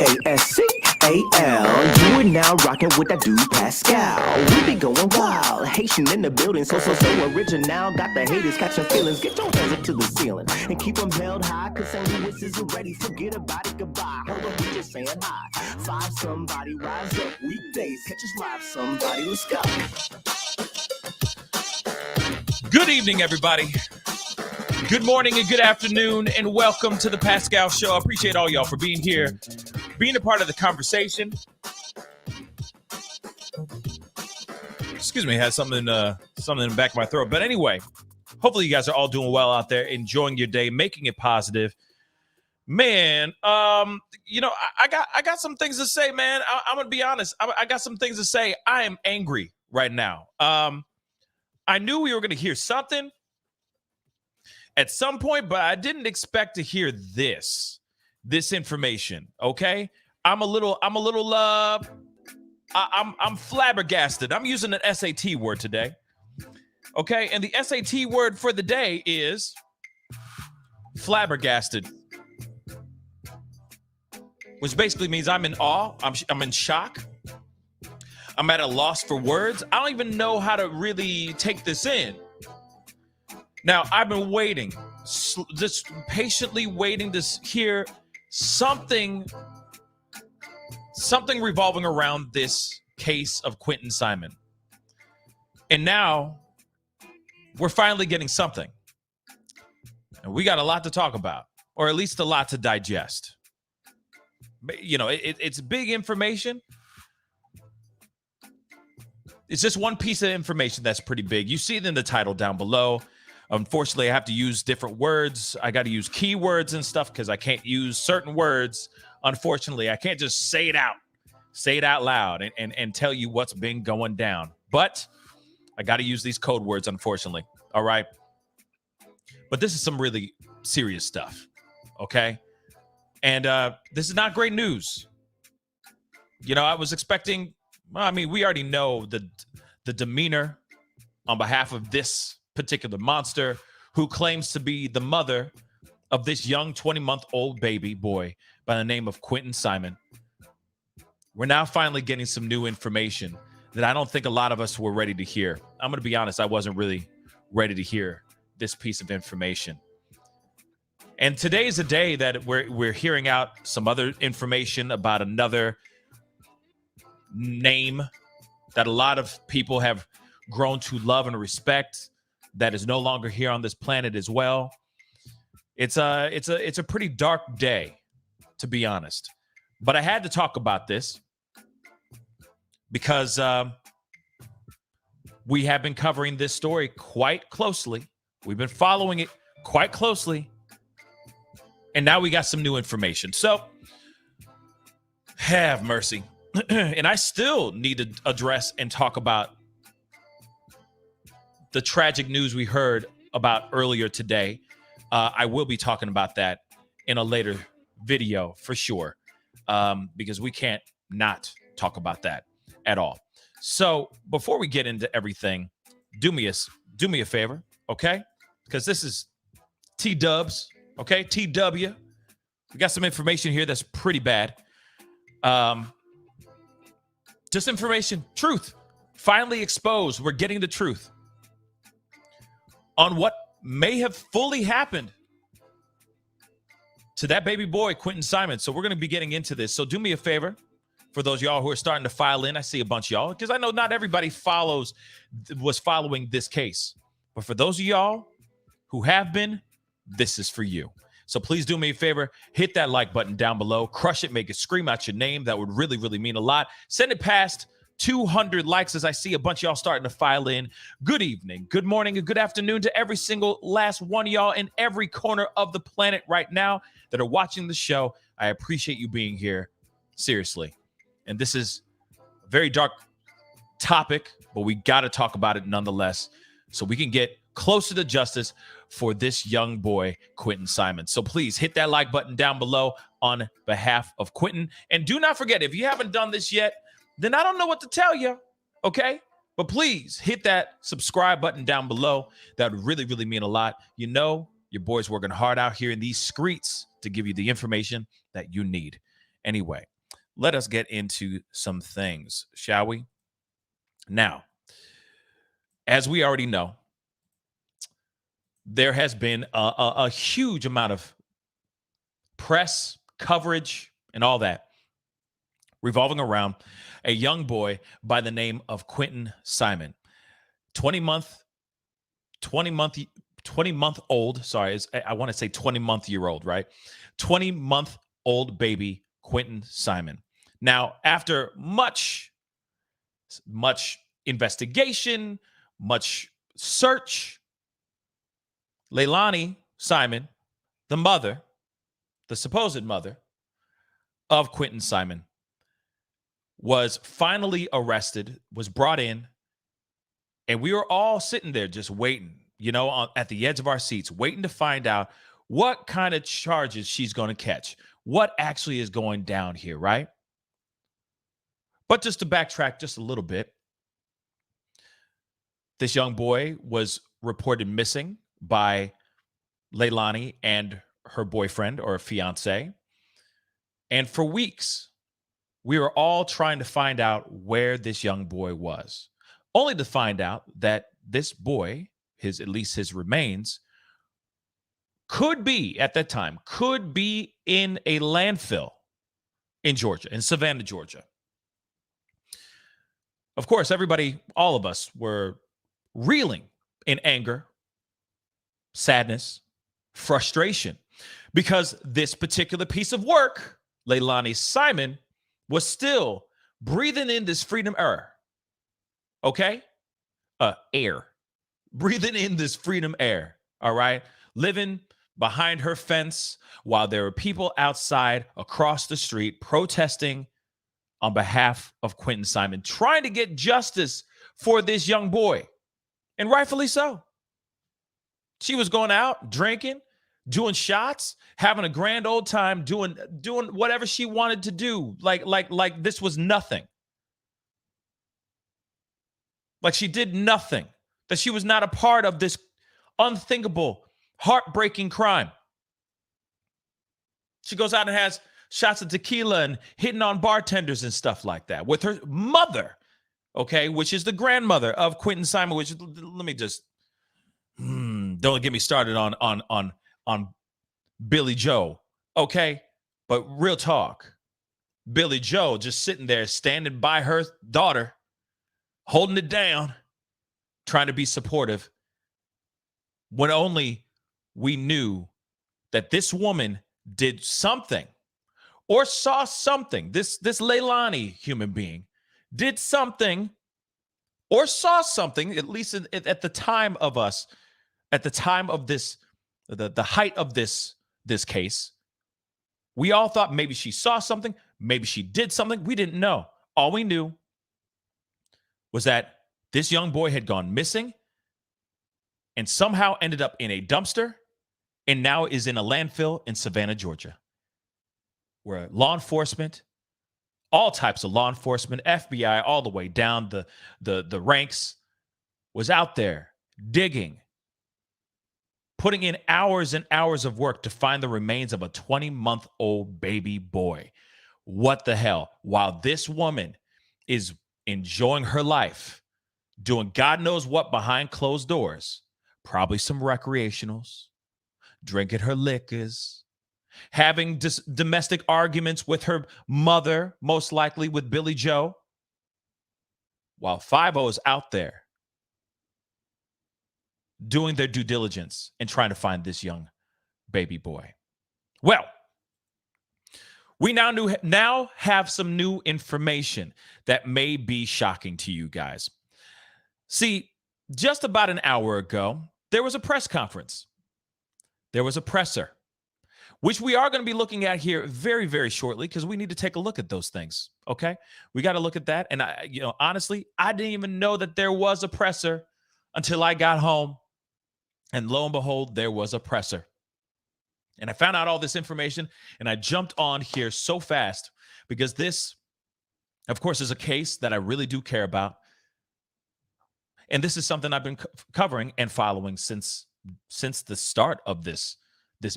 thepascal. You are now rocking with that dude Pascal. We be going wild, Haitian in the building, so original. Got the haters catching feelings. Get your hands up to the ceiling and keep them held high. Cause St. Louis isn't ready. Forget about it, goodbye. Hold on, we just saying hi. Five somebody, rise up. Weekdays, catch us live. Somebody, let's go. Good evening, everybody. Good morning and good afternoon, and welcome to the Pascal Show. I appreciate all y'all for being here, being a part of the conversation. Excuse me, I had something in the back of my throat. But anyway, hopefully you guys are all doing well out there, enjoying your day, making it positive. Man, I got some things to say, man. I'm gonna be honest. I got some things to say. I am angry right now. I knew we were gonna hear something at some point, but I didn't expect to hear this information. Okay, I'm flabbergasted. I'm using an SAT word today. Okay, and the SAT word for the day is flabbergasted, which basically means I'm in awe. I'm in shock. I'm at a loss for words. I don't even know how to really take this in. Now, I've been waiting, just patiently waiting to hear something revolving around this case of Quinton Simon. And now we're finally getting something. And we got a lot to talk about, or at least a lot to digest. You know, it's big information. It's just one piece of information that's pretty big. You see it in the title down below. Unfortunately, I have to use different words. I got to use keywords and stuff because I can't use certain words. Unfortunately, I can't just say it out loud and tell you what's been going down. But I got to use these code words, unfortunately. All right. But this is some really serious stuff. Okay. And this is not great news. You know, I was expecting, we already know the demeanor on behalf of this particular monster who claims to be the mother of this young 20-month-old baby boy by the name of Quinton Simon. We're now finally getting some new information that I don't think a lot of us were ready to hear. I'm going to be honest, I wasn't really ready to hear this piece of information. And today is a day that we're hearing out some other information about another name that a lot of people have grown to love and respect, that is no longer here on this planet as well. It's a pretty dark day, to be honest. But I had to talk about this because we have been covering this story quite closely. We've been following it quite closely. And now we got some new information. So, have mercy. And I still need to address and talk about the tragic news we heard about earlier today. I will be talking about that in a later video for sure, because we can't not talk about that at all. So before we get into everything, do me a favor, okay? Because this is T-Dubs, okay? TW. We got some information here that's pretty bad. Just information, truth, finally exposed. We're getting the truth on what may have fully happened to that baby boy, Quinton Simon. So we're going to be getting into this. So do me a favor, for those of y'all who are starting to file in. I see a bunch of y'all, because I know not everybody was following this case. But for those of y'all who have been, this is for you. So please do me a favor, hit that like button down below, crush it, make it scream out your name. That would really, really mean a lot. Send it past 200 likes as I see a bunch of y'all starting to file in. Good evening, good morning, and good afternoon to every single last one of y'all in every corner of the planet right now that are watching the show. I appreciate you being here, seriously. And this is a very dark topic, but we got to talk about it nonetheless so we can get closer to justice for this young boy, Quinton Simon. So please hit that like button down below on behalf of Quinton. And do not forget, if you haven't done this yet, then I don't know what to tell you, okay? But please hit that subscribe button down below. That would really, really mean a lot. You know, your boy's working hard out here in these streets to give you the information that you need. Anyway, let us get into some things, shall we? Now, as we already know, there has been a huge amount of press coverage and all that revolving around a young boy by the name of Quinton Simon. 20 month old, sorry, I want to say 20-month-year-old, right? 20-month-old baby Quinton Simon. Now, after much investigation, much search, Leilani Simon, the supposed mother of Quinton Simon, was finally arrested, was brought in, and we were all sitting there just waiting, at the edge of our seats, waiting to find out what kind of charges she's going to catch, what actually is going down here, right? But just to backtrack just a little bit, this young boy was reported missing by Leilani and her boyfriend or fiance. And for weeks, we were all trying to find out where this young boy was, only to find out that this boy, at least his remains, could be in a landfill in Georgia, in Savannah, Georgia. Of course, all of us were reeling in anger, sadness, frustration, because this particular piece of work, Leilani Simon, was still breathing in this freedom air. Okay? Air. Breathing in this freedom air. All right? Living behind her fence while there were people outside across the street protesting on behalf of Quinton Simon, trying to get justice for this young boy. And rightfully so. She was going out, drinking, doing shots, having a grand old time, doing whatever she wanted to do. Like this was nothing. Like she did nothing. That she was not a part of this unthinkable, heartbreaking crime. She goes out and has shots of tequila and hitting on bartenders and stuff like that with her mother, okay, which is the grandmother of Quinton Simon, which, let me just, don't get me started on Billy Joe, okay? But real talk, Billy Joe just sitting there standing by her daughter, holding it down, trying to be supportive, when only we knew that this woman did something or saw something. This Leilani human being did something or saw something, at least at the time of this, the height of this case. We all thought maybe she saw something, maybe she did something. We didn't know. All we knew was that this young boy had gone missing and somehow ended up in a dumpster and now is in a landfill in Savannah, Georgia, where law enforcement, all types of law enforcement, FBI, all the way down the ranks, was out there digging, putting in hours and hours of work to find the remains of a 20-month-old baby boy. What the hell? While this woman is enjoying her life, doing God knows what behind closed doors, probably some recreationals, drinking her liquors, having domestic arguments with her mother, most likely with Billy Joe, while 5-0 is out there doing their due diligence and trying to find this young baby boy. Well, we now have some new information that may be shocking to you guys. See, just about an hour ago, there was a press conference. There was a presser, which we are going to be looking at here very, very shortly, because we need to take a look at those things, okay? We got to look at that. And, honestly, I didn't even know that there was a presser until I got home. And lo and behold, there was a presser. And I found out all this information, and I jumped on here so fast because this, of course, is a case that I really do care about. And this is something I've been covering and following since the start of this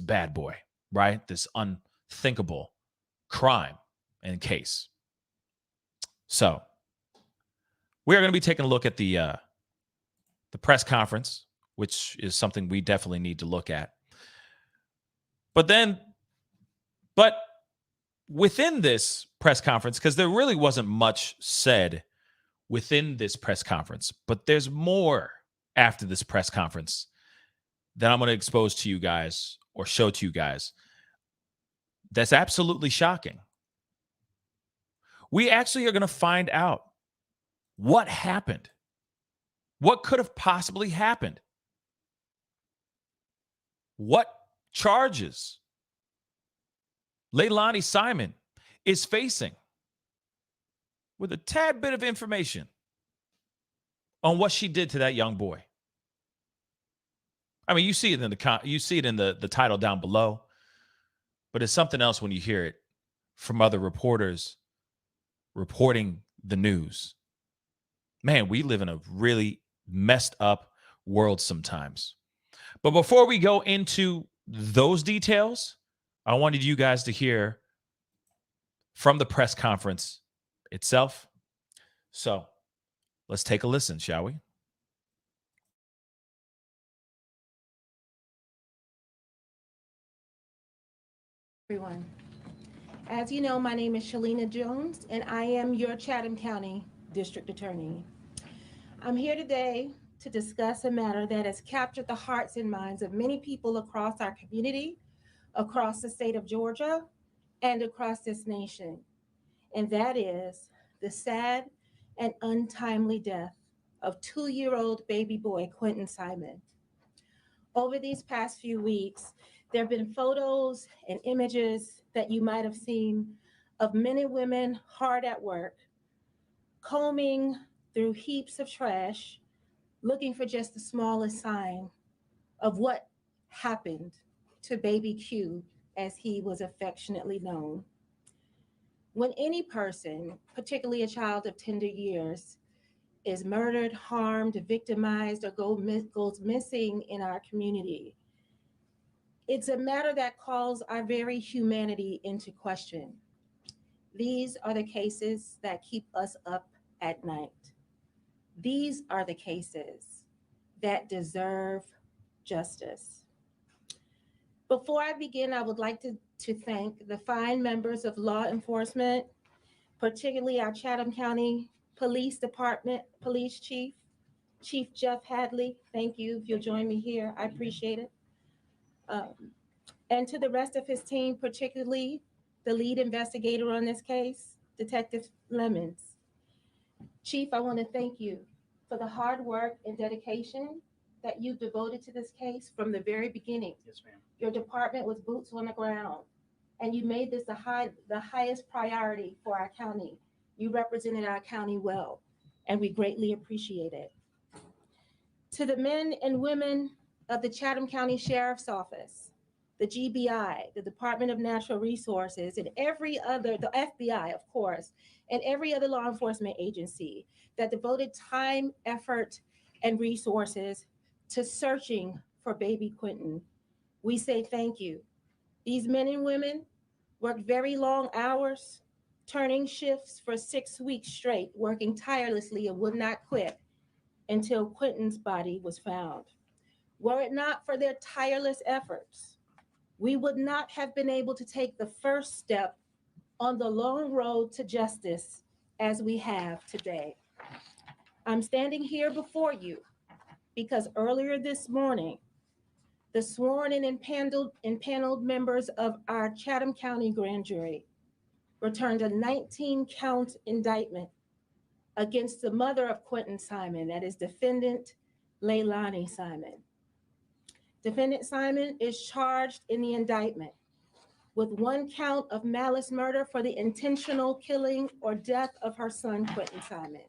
bad boy, right? This unthinkable crime and case. So we are going to be taking a look at the press conference, which is something we definitely need to look at. But within this press conference, because there really wasn't much said within this press conference, but there's more after this press conference that I'm going to expose to you guys or show to you guys. That's absolutely shocking. We actually are going to find out what happened. What could have possibly happened? What charges Leilani Simon is facing, with a tad bit of information on what she did to that young boy. I mean, you see it in the title down below, but it's something else when you hear it from other reporters reporting the news. Man, we live in a really messed up world sometimes. But before we go into those details, I wanted you guys to hear from the press conference itself. So let's take a listen, shall we? Everyone. As you know, my name is Shalina Jones, and I am your Chatham County District Attorney. I'm here today to discuss a matter that has captured the hearts and minds of many people across our community, across the state of Georgia, and across this nation. And that is the sad and untimely death of 2-year-old baby boy Quinton Simon. Over these past few weeks, there have been photos and images that you might have seen of men and women hard at work, combing through heaps of trash, looking for just the smallest sign of what happened to baby Q, as he was affectionately known. When any person, particularly a child of tender years, is murdered, harmed, victimized, or goes missing in our community, it's a matter that calls our very humanity into question. These are the cases that keep us up at night. These are the cases that deserve justice. Before I begin, I would like to thank the fine members of law enforcement, particularly our Chatham County Police Department Police Chief, Chief Jeff Hadley. Thank you. If you'll join me here, I appreciate it. And to the rest of his team, particularly the lead investigator on this case, Detective Lemons. Chief, I want to thank you for the hard work and dedication that you devoted to this case from the very beginning. Yes, ma'am. Your department was boots on the ground, and you made this the highest priority for our county. You represented our county well, and we greatly appreciate it. To the men and women of the Chatham County Sheriff's Office, the GBI, the Department of Natural Resources, and the FBI, of course, and every other law enforcement agency that devoted time, effort, and resources to searching for baby Quinton, we say thank you. These men and women worked very long hours, turning shifts for 6 weeks straight, working tirelessly and would not quit until Quinton's body was found. Were it not for their tireless efforts, we would not have been able to take the first step on the long road to justice as we have today. I'm standing here before you because earlier this morning, the sworn and impaneled members of our Chatham County grand jury returned a 19-count indictment against the mother of Quinton Simon, that is defendant Leilani Simon. Defendant Simon is charged in the indictment with 1 count of malice murder for the intentional killing or death of her son, Quinton Simon.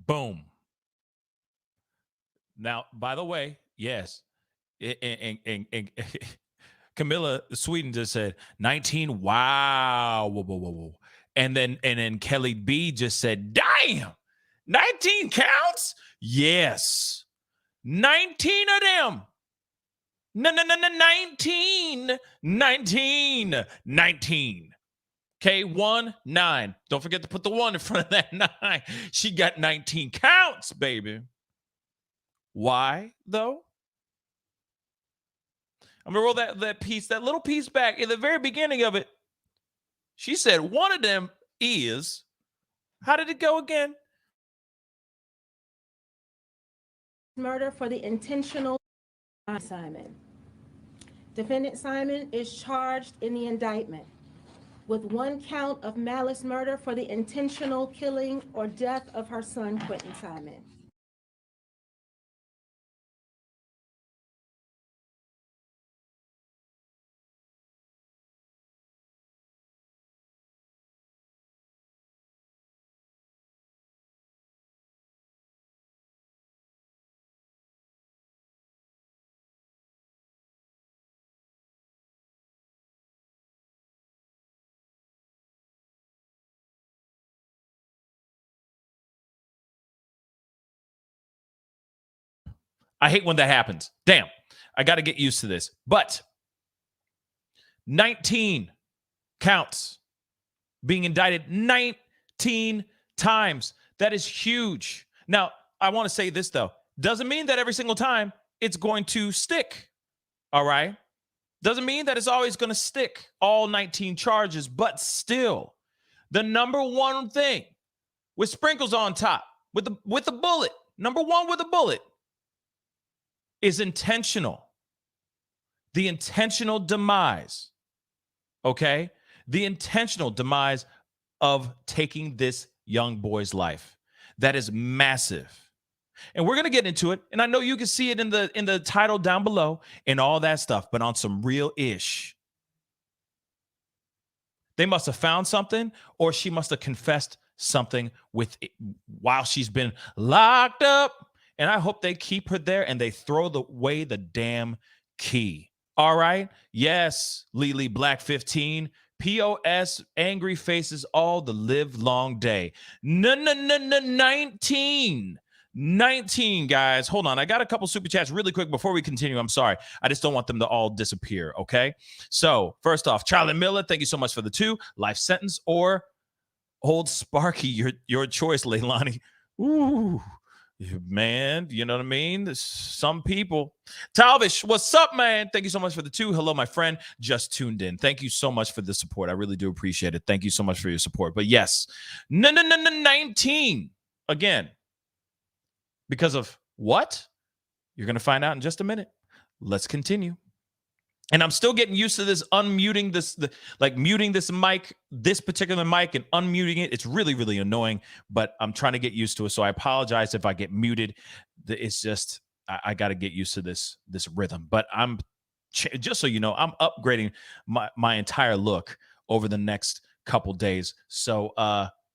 Boom. Now, by the way, yes, and Camilla Sweden just said 19. Wow. Whoa, whoa, whoa, whoa. And then Kelly B just said, damn, 19 counts? Yes. 19 of them. No, 19. 19. 19. Okay, 1, 9. Don't forget to put the 1 in front of that 9. She got 19 counts, baby. Why, though? I'm going to roll that little piece back. In the very beginning of it, she said one of them is, how did it go again? Murder for the intentional Simon. Defendant Simon is charged in the indictment with 1 count of malice murder for the intentional killing or death of her son, Quinton Simon. I hate when that happens. Damn, I got to get used to this. But 19 counts, being indicted 19 times. That is huge. Now, I want to say this, though. Doesn't mean that every single time it's going to stick. All right? Doesn't mean that it's always going to stick, all 19 charges, but still, the number one thing with sprinkles on top, with the bullet, number one with a bullet, is intentional. The intentional demise, okay? The intentional demise of taking this young boy's life. That is massive. And we're going to get into it. And I know you can see it in the title down below and all that stuff, but on some real ish. They must have found something, or she must have confessed something with it while she's been locked up. And I hope they keep her there and they throw away the damn key. All right. Yes, Lily Black 15. POS, angry faces all the live long day. 19. 19, guys. Hold on. I got a couple super chats really quick before we continue. I'm sorry. I just don't want them to all disappear. Okay. So, first off, Charlie Miller, thank you so much for the 2. Life sentence or hold Sparky, your choice, Leilani. Ooh. Man, you know what I mean? There's some people. Talvish, what's up, man? Thank you so much for the 2. Hello, my friend. Just tuned in. Thank you so much for the support. I really do appreciate it. Thank you so much for your support. But yes, 19. Again, because of what? You're going to find out in just a minute. Let's continue. And I'm still getting used to this unmuting muting this mic, this particular mic, and unmuting it. It's really, really annoying, but I'm trying to get used to it. So I apologize if I get muted. It's just, I got to get used to this rhythm. But I'm, just so you know, I'm upgrading my entire look over the next couple days. So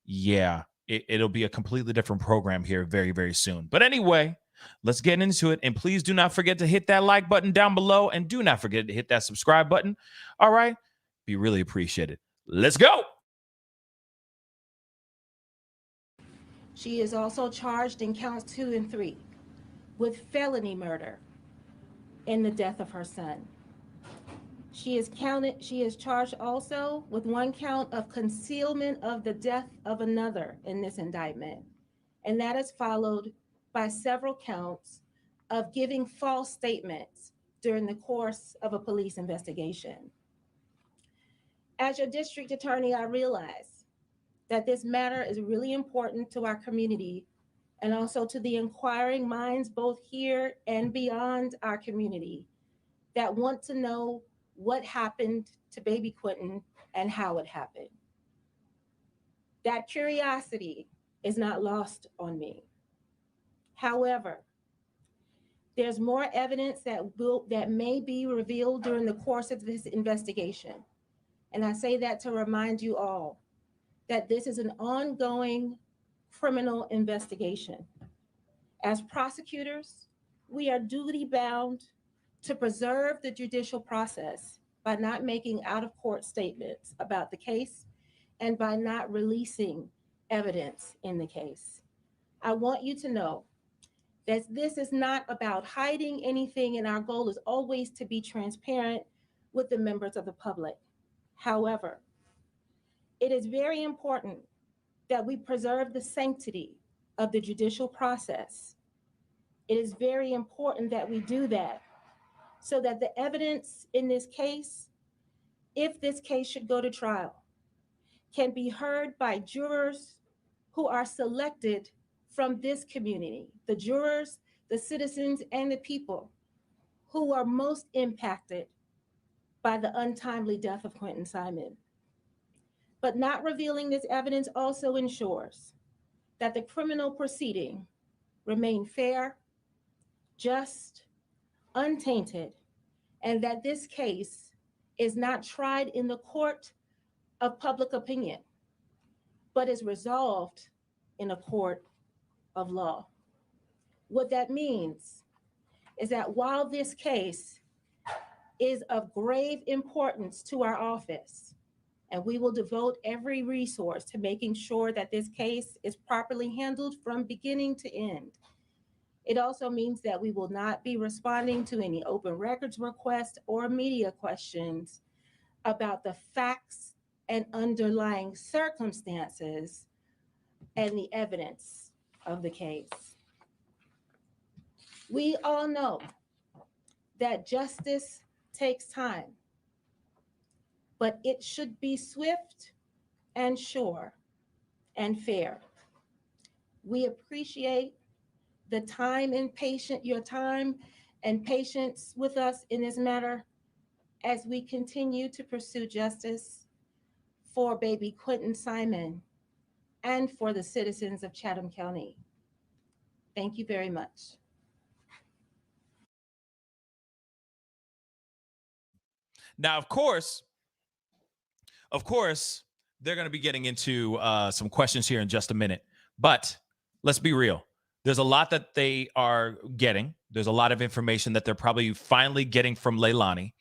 yeah, it'll be a completely different program here very, very soon. But anyway, let's get into it. And please do not forget to hit that like button down below. And do not forget to hit that subscribe button. All right. Be really appreciated. Let's go. She is also charged in counts 2 and 3 with felony murder in the death of her son. She is charged also with 1 count of concealment of the death of another in this indictment. And that is followed by several counts of giving false statements during the course of a police investigation. As your district attorney, I realize that this matter is really important to our community and also to the inquiring minds both here and beyond our community that want to know what happened to baby Quinton and how it happened. That curiosity is not lost on me. However, there's more evidence that may be revealed during the course of this investigation. And I say that to remind you all that this is an ongoing criminal investigation. As prosecutors, we are duty bound to preserve the judicial process by not making out-of-court statements about the case and by not releasing evidence in the case. I want you to know that this is not about hiding anything, and our goal is always to be transparent with the members of the public. However, it is very important that we preserve the sanctity of the judicial process. It is very important that we do that so that the evidence in this case, if this case should go to trial, can be heard by jurors who are selected from this community, the jurors, the citizens, and the people who are most impacted by the untimely death of Quinton Simon. But not revealing this evidence also ensures that the criminal proceeding remain fair, just, untainted, and that this case is not tried in the court of public opinion, but is resolved in a court of law. What that means is that while this case is of grave importance to our office, and we will devote every resource to making sure that this case is properly handled from beginning to end, it also means that we will not be responding to any open records requests or media questions about the facts and underlying circumstances and the evidence of the case. We all know that justice takes time, but it should be swift and sure and fair. We appreciate the time and your time and patience with us in this matter as we continue to pursue justice for baby Quinton Simon and for the citizens of Chatham County. Thank you very much. Now, of course, they're going to be getting into some questions here in just a minute. But let's be real. There's a lot that they are getting. There's a lot of information that they're probably finally getting from Leilani,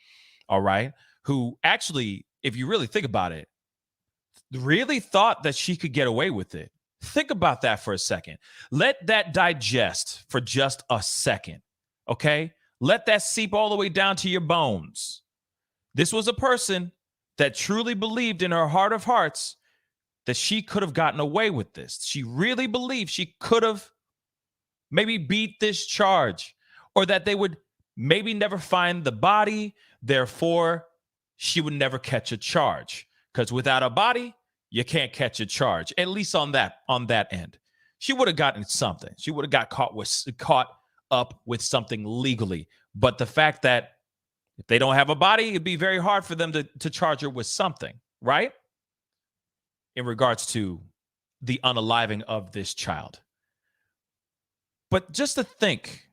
all right, who actually, if you really think about it, really thought that she could get away with it. Think about that for a second. Let that digest for just a second, okay? Let that seep all the way down to your bones. This was a person that truly believed in her heart of hearts that she could have gotten away with this. She really believed she could have maybe beat this charge, or that they would maybe never find the body. Therefore, she would never catch a charge, because without a body, you can't catch a charge, at least on that end. She would have gotten something. She would have got caught up with something legally. But the fact that if they don't have a body, it'd be very hard for them to charge her with something, right? In regards to the unaliving of this child. But just to think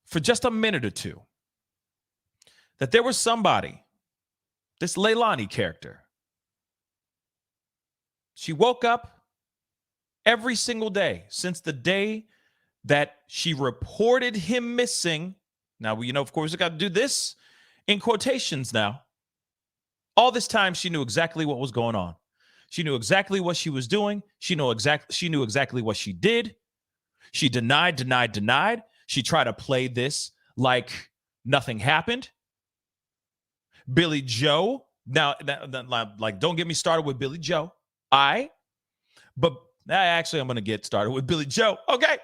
for just a minute or two that there was somebody, this Leilani character, she woke up every single day since the day that she reported him missing. Now, of course, we got to do this in quotations now. All this time, she knew exactly what was going on. She knew exactly what she was doing. She knew exactly what she did. She denied. She tried to play this like nothing happened. Billy Joe. Now, like, don't get me started with Billy Joe. But actually, I'm going to get started with Billy Joe. Okay.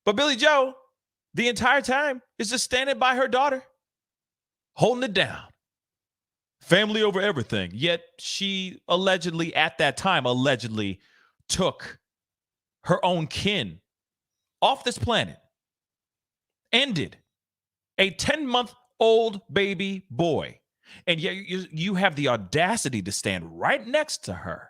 But Billy Joe, the entire time, is just standing by her daughter, holding it down. Family over everything. Yet she at that time, took her own kin off this planet. Ended a 10-month-old baby boy. And yet you have the audacity to stand right next to her.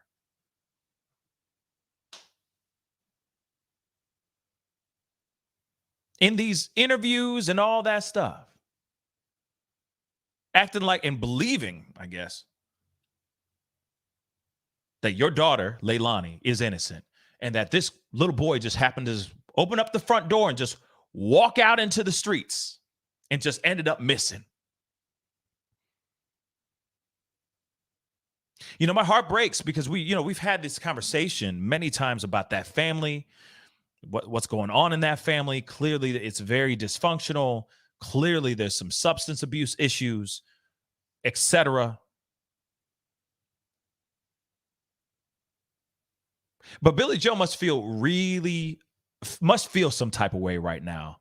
In these interviews and all that stuff. Acting like and believing, I guess, that your daughter, Leilani, is innocent. And that this little boy just happened to open up the front door and just walk out into the streets and just ended up missing. My heart breaks because we've had this conversation many times about that family what's going on in that family. Clearly, it's very dysfunctional. Clearly, there's some substance abuse issues, etc. But Billy Joe must feel some type of way right now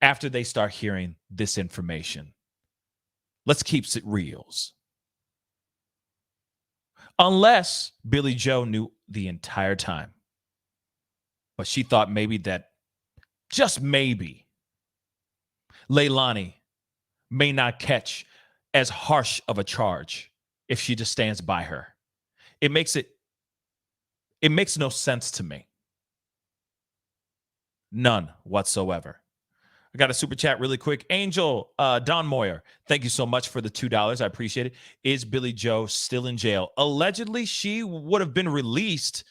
after they start hearing this information. Let's keep it reals. Unless Billy Joe knew the entire time. But she thought maybe that, just maybe, Leilani may not catch as harsh of a charge if she just stands by her. It makes no sense to me. None whatsoever. I got a super chat really quick. Angel Don Moyer, thank you so much for the $2. I appreciate it. Is Billy Joe still in jail? Allegedly, she would have been released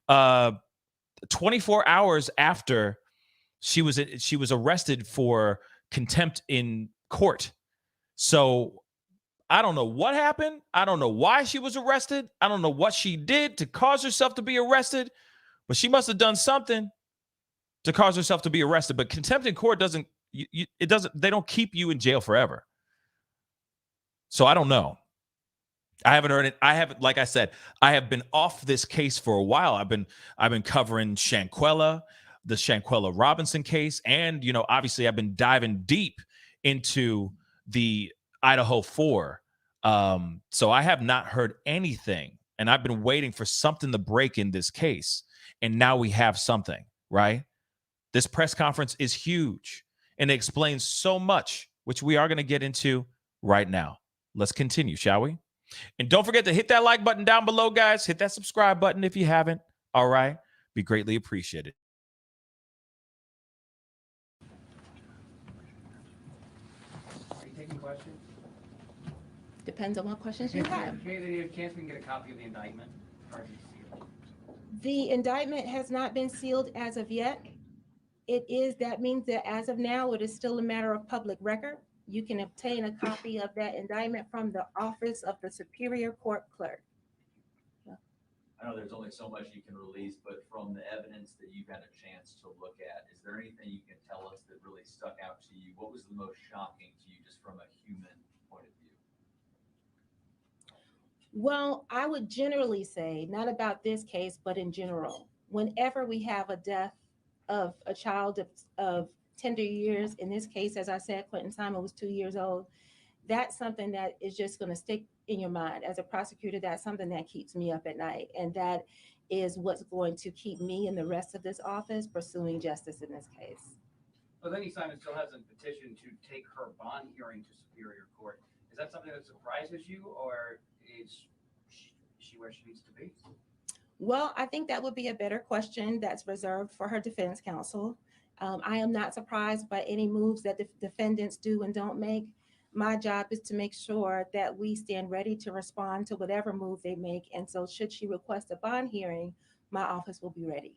24 hours after she was arrested for contempt in court. So I don't know what happened. I don't know why she was arrested. I don't know what she did to cause herself to be arrested, but she must have done something to cause herself to be arrested. But contempt in court they don't keep you in jail forever. So I don't know. I haven't heard it. Like I said, I have been off this case for a while. I've been covering Shanquella, the Shanquella Robinson case, and obviously I've been diving deep into the Idaho 4. So I have not heard anything, and I've been waiting for something to break in this case, and now we have something, right? This press conference is huge, and it explains so much, which we are going to get into right now. Let's continue, shall we? And don't forget to hit that like button down below, guys. Hit that subscribe button if you haven't. All right. Be greatly appreciated. Are you taking questions? Depends on what questions you have. Okay, then you have a chance we can get a copy of the indictment. The indictment has not been sealed as of yet. That means that as of now, it is still a matter of public record. You can obtain a copy of that indictment from the office of the Superior Court Clerk. I know there's only so much you can release, but from the evidence that you've had a chance to look at, is there anything you can tell us that really stuck out to you? What was the most shocking to you just from a human point of view? Well, I would generally say, not about this case, but in general, whenever we have a death of a child of tender years, in this case, as I said, Quinton Simon was 2 years old, that's something that is just going to stick in your mind. As a prosecutor, that's something that keeps me up at night. And that is what's going to keep me and the rest of this office pursuing justice in this case. Well, then Simon still has a petition to take her bond hearing to Superior Court. Is that something that surprises you, or is she where she needs to be? Well, I think that would be a better question that's reserved for her defense counsel. I am not surprised by any moves that the defendants do and don't make. My job is to make sure that we stand ready to respond to whatever move they make. And so should she request a bond hearing, my office will be ready.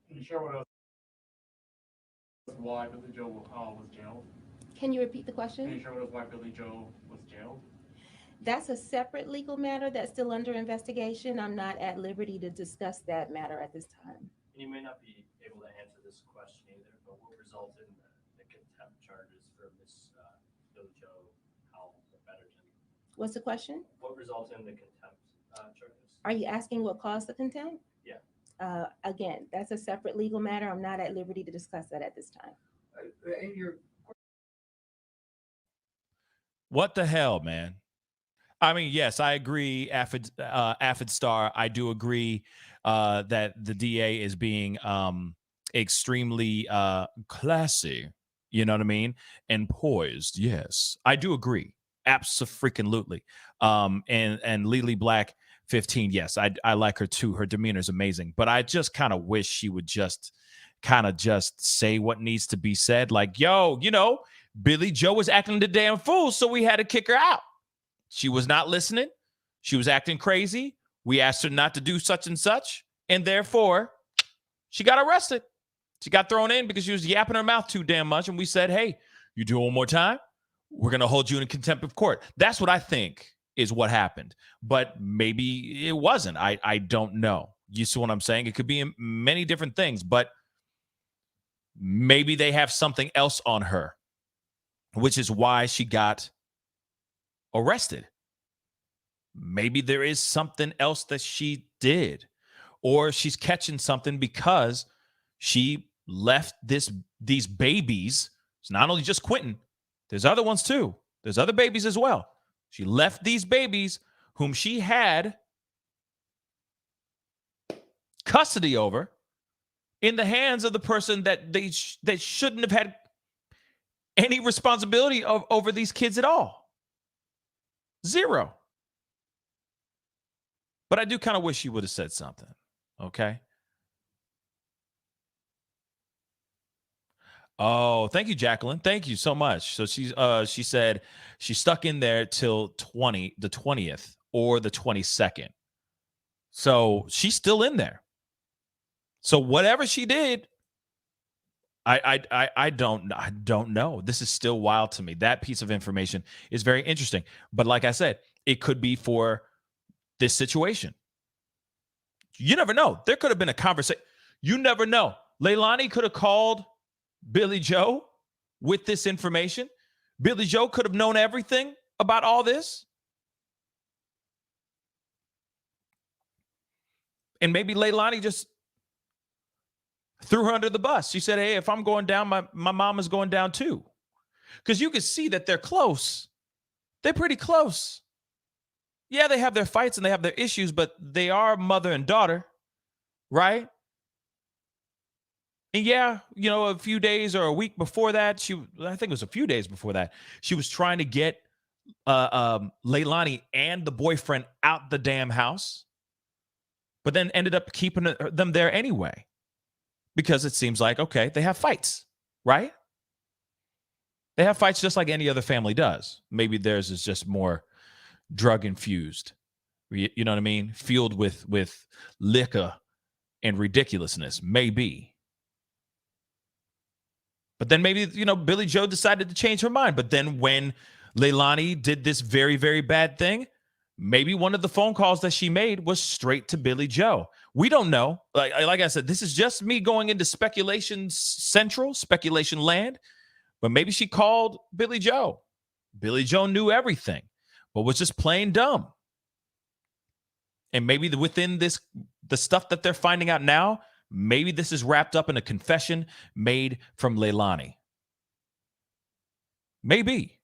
Can you share with us why Billy Joe was jailed? Can you repeat the Can you question? share with us why Billy Joe was jailed? That's a separate legal matter that's still under investigation. I'm not at liberty to discuss that matter at this time. And you may not be able to answer this question either, but what resulted in the contempt charges for Miss Billy Joe Betterton? What's the question? What resulted in the contempt charges? Are you asking what caused the contempt? Yeah. Again, that's a separate legal matter. I'm not at liberty to discuss that at this time. What the hell, man? I mean, yes, I agree, Aphid Star. I do agree that the DA is being extremely classy, you know what I mean? And poised. Yes, I do agree. Abso-freaking-lutely. And Lily Black 15, yes, I like her too. Her demeanor is amazing. But I just kind of wish she would just say what needs to be said. Like, yo, Billy Joe was acting the damn fool, so we had to kick her out. She was not listening. She was acting crazy. We asked her not to do such and such, and therefore, she got arrested. She got thrown in because she was yapping her mouth too damn much, and we said, hey, you do it one more time, we're going to hold you in contempt of court. That's what I think is what happened, but maybe it wasn't. I don't know. You see what I'm saying? It could be many different things, but maybe they have something else on her, which is why she got arrested. Maybe there is something else that she did, or she's catching something because she left these babies. It's not only just Quinton. There's other ones too. There's other babies as well. She left these babies whom she had custody over in the hands of the person that they shouldn't have had any responsibility over these kids at all. Zero. But I do kind of wish she would have said something. Okay. Oh, thank you, Jacqueline. Thank you so much. So she said she's stuck in there till the 20th or the 22nd. So she's still in there. So whatever she did, I don't know. This is still wild to me. That piece of information is very interesting. But like I said, it could be for this situation. You never know. There could have been a conversation. You never know. Leilani could have called Billy Joe with this information. Billy Joe could have known everything about all this. And maybe Leilani just threw her under the bus. She said, hey, if I'm going down, my mom is going down too. Because you can see that they're close. They're pretty close. Yeah, they have their fights and they have their issues, but they are mother and daughter, right? And yeah, you know, a few days or a week before that, I think it was a few days before that, she was trying to get Leilani and the boyfriend out the damn house, but then ended up keeping them there anyway, because it seems like, okay, they have fights, right? They have fights just like any other family does. Maybe theirs is just more drug infused, you know what I mean? Fueled with liquor and ridiculousness, maybe. But then maybe, you know, Billy Joe decided to change her mind. But then when Leilani did this very, very bad thing, maybe one of the phone calls that she made was straight to Billy Joe. We don't know. Like I said, this is just me going into speculation land. But maybe she called Billy Joe. Billy Joe knew everything, but was just plain dumb. And maybe within the stuff that they're finding out now, maybe this is wrapped up in a confession made from Leilani. Maybe.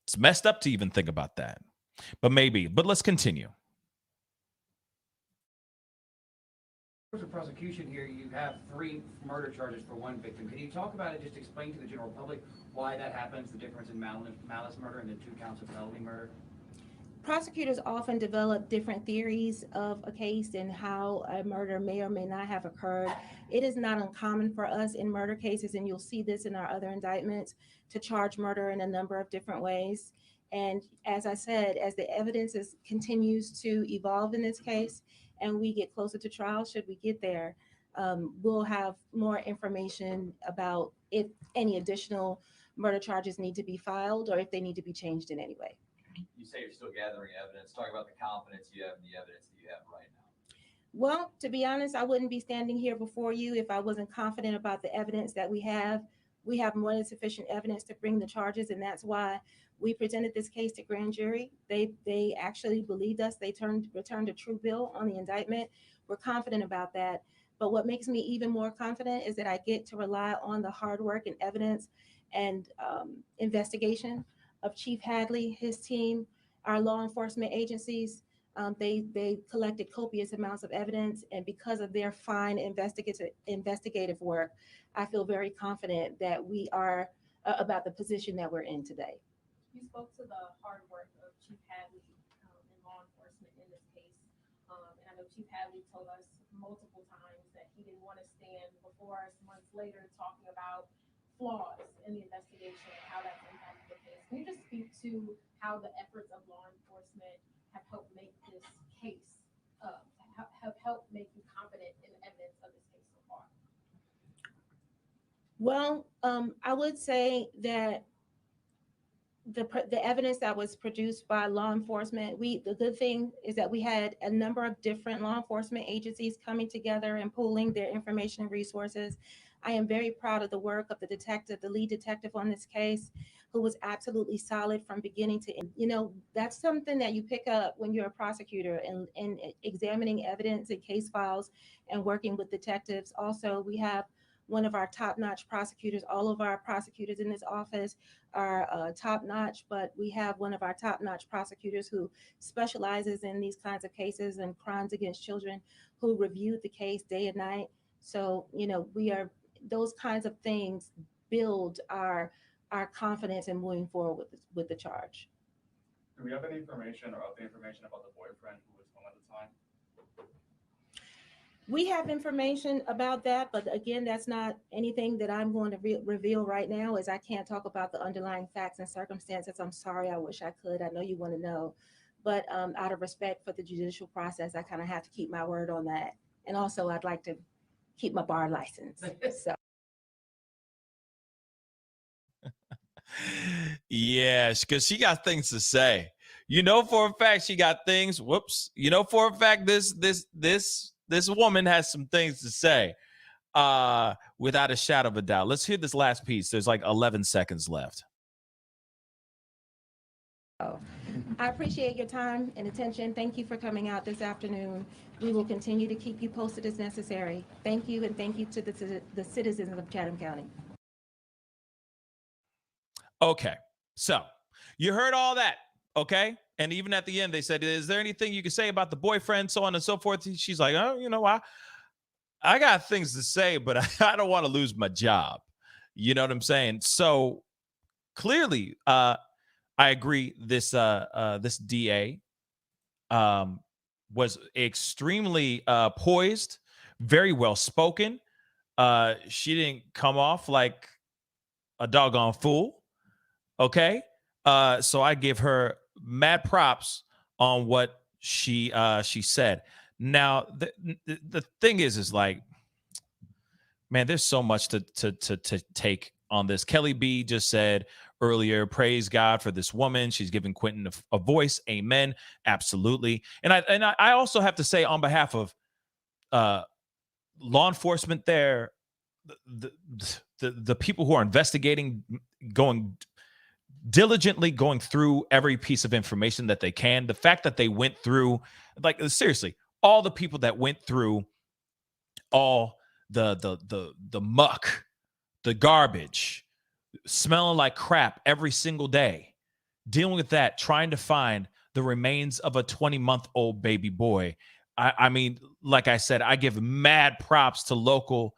It's messed up to even think about that. But maybe. But let's continue. For prosecution here, you have 3 murder charges for 1 victim. Can you talk about it, just explain to the general public why that happens, the difference in malice murder and the 2 counts of felony murder? Prosecutors often develop different theories of a case and how a murder may or may not have occurred. It is not uncommon for us in murder cases, and you'll see this in our other indictments, to charge murder in a number of different ways. And as I said, as the evidence continues to evolve in this case, and we get closer to trial, should we get there, we'll have more information about if any additional murder charges need to be filed or if they need to be changed in any way. You say you're still gathering evidence. Talk about the confidence you have in the evidence that you have right now. Well, to be honest, I wouldn't be standing here before you if I wasn't confident about the evidence that we have. We have more than sufficient evidence to bring the charges, and that's why we presented this case to grand jury. They actually believed us. They returned a true bill on the indictment. We're confident about that. But what makes me even more confident is that I get to rely on the hard work and evidence and investigation of Chief Hadley, his team, our law enforcement agencies. They collected copious amounts of evidence, and because of their fine investigative work, I feel very confident that we are about the position that we're in today. You spoke to the hard work of Chief Hadley in law enforcement in this case. And I know Chief Hadley told us multiple times that he didn't want to stand before us months later talking about flaws in the investigation and how that's impacted the case. Can you just speak to how the efforts of law enforcement have helped make this case, have helped make you confident in the evidence of this case so far? Well, I would say that the evidence that was produced by law enforcement, the good thing is that we had a number of different law enforcement agencies coming together and pooling their information and resources. I am very proud of the work of the detective, the lead detective on this case, who was absolutely solid from beginning to end. You know, that's something that you pick up when you're a prosecutor and examining evidence and case files and working with detectives. Also, we have one of our top-notch prosecutors. All of our prosecutors in this office are top-notch, but we have one of our top-notch prosecutors who specializes in these kinds of cases and crimes against children, who reviewed the case day and night. So, you know, those kinds of things build our confidence in moving forward with the charge. Do we have any information or update information about the boyfriend who was home at the time? We have information about that, but again, that's not anything that I'm going to reveal right now, as I can't talk about the underlying facts and circumstances. I'm sorry, I wish I could. I know you want to know, but out of respect for the judicial process, I kind of have to keep my word on that. And also, I'd like to keep my bar license. So. Yes, because she got things to say. You know for a fact she got things. Whoops. You know for a fact this woman has some things to say. Without a shadow of a doubt. Let's hear this last piece. There's like 11 seconds left. I appreciate your time and attention. Thank you for coming out this afternoon. We will continue to keep you posted as necessary. Thank you, and thank you to the citizens of Chatham County. Okay, so you heard all that, okay? And even at the end, they said, is there anything you can say about the boyfriend, so on and so forth? She's like, oh, you know, I got things to say, but I don't want to lose my job. You know what I'm saying? So clearly, I agree. This DA was extremely poised, very well spoken. She didn't come off like a doggone fool. Okay, so I give her mad props on what she said. Now the thing is like, man, there's so much to take on this. Kelly B just said earlier, praise God for this woman. She's giving Quinton a voice. Amen. Absolutely. And I also have to say, on behalf of law enforcement there, the people who are investigating, diligently going through every piece of information that they can. The fact that they went through, like, seriously, all the people that went through all the muck, the garbage, smelling like crap every single day, dealing with that, trying to find the remains of a 20-month-old baby boy. I mean, like I said, I give mad props to local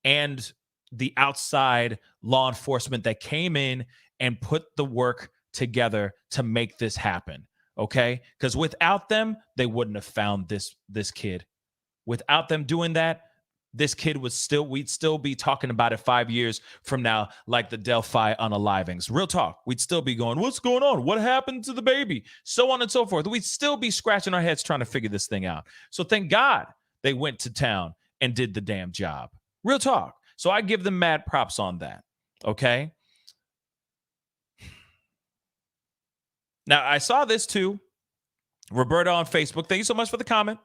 and the outside law enforcement that came in and put the work together to make this happen. Okay? Because without them, they wouldn't have found this kid. Without them doing that, this kid we'd still be talking about it 5 years from now, like the Delphi unalivings. Real talk. We'd still be going, what's going on? What happened to the baby? So on and so forth. We'd still be scratching our heads trying to figure this thing out. So thank God they went to town and did the damn job. Real talk. So I give them mad props on that. Okay? Now, I saw this too. Roberta on Facebook. Thank you so much for the comment.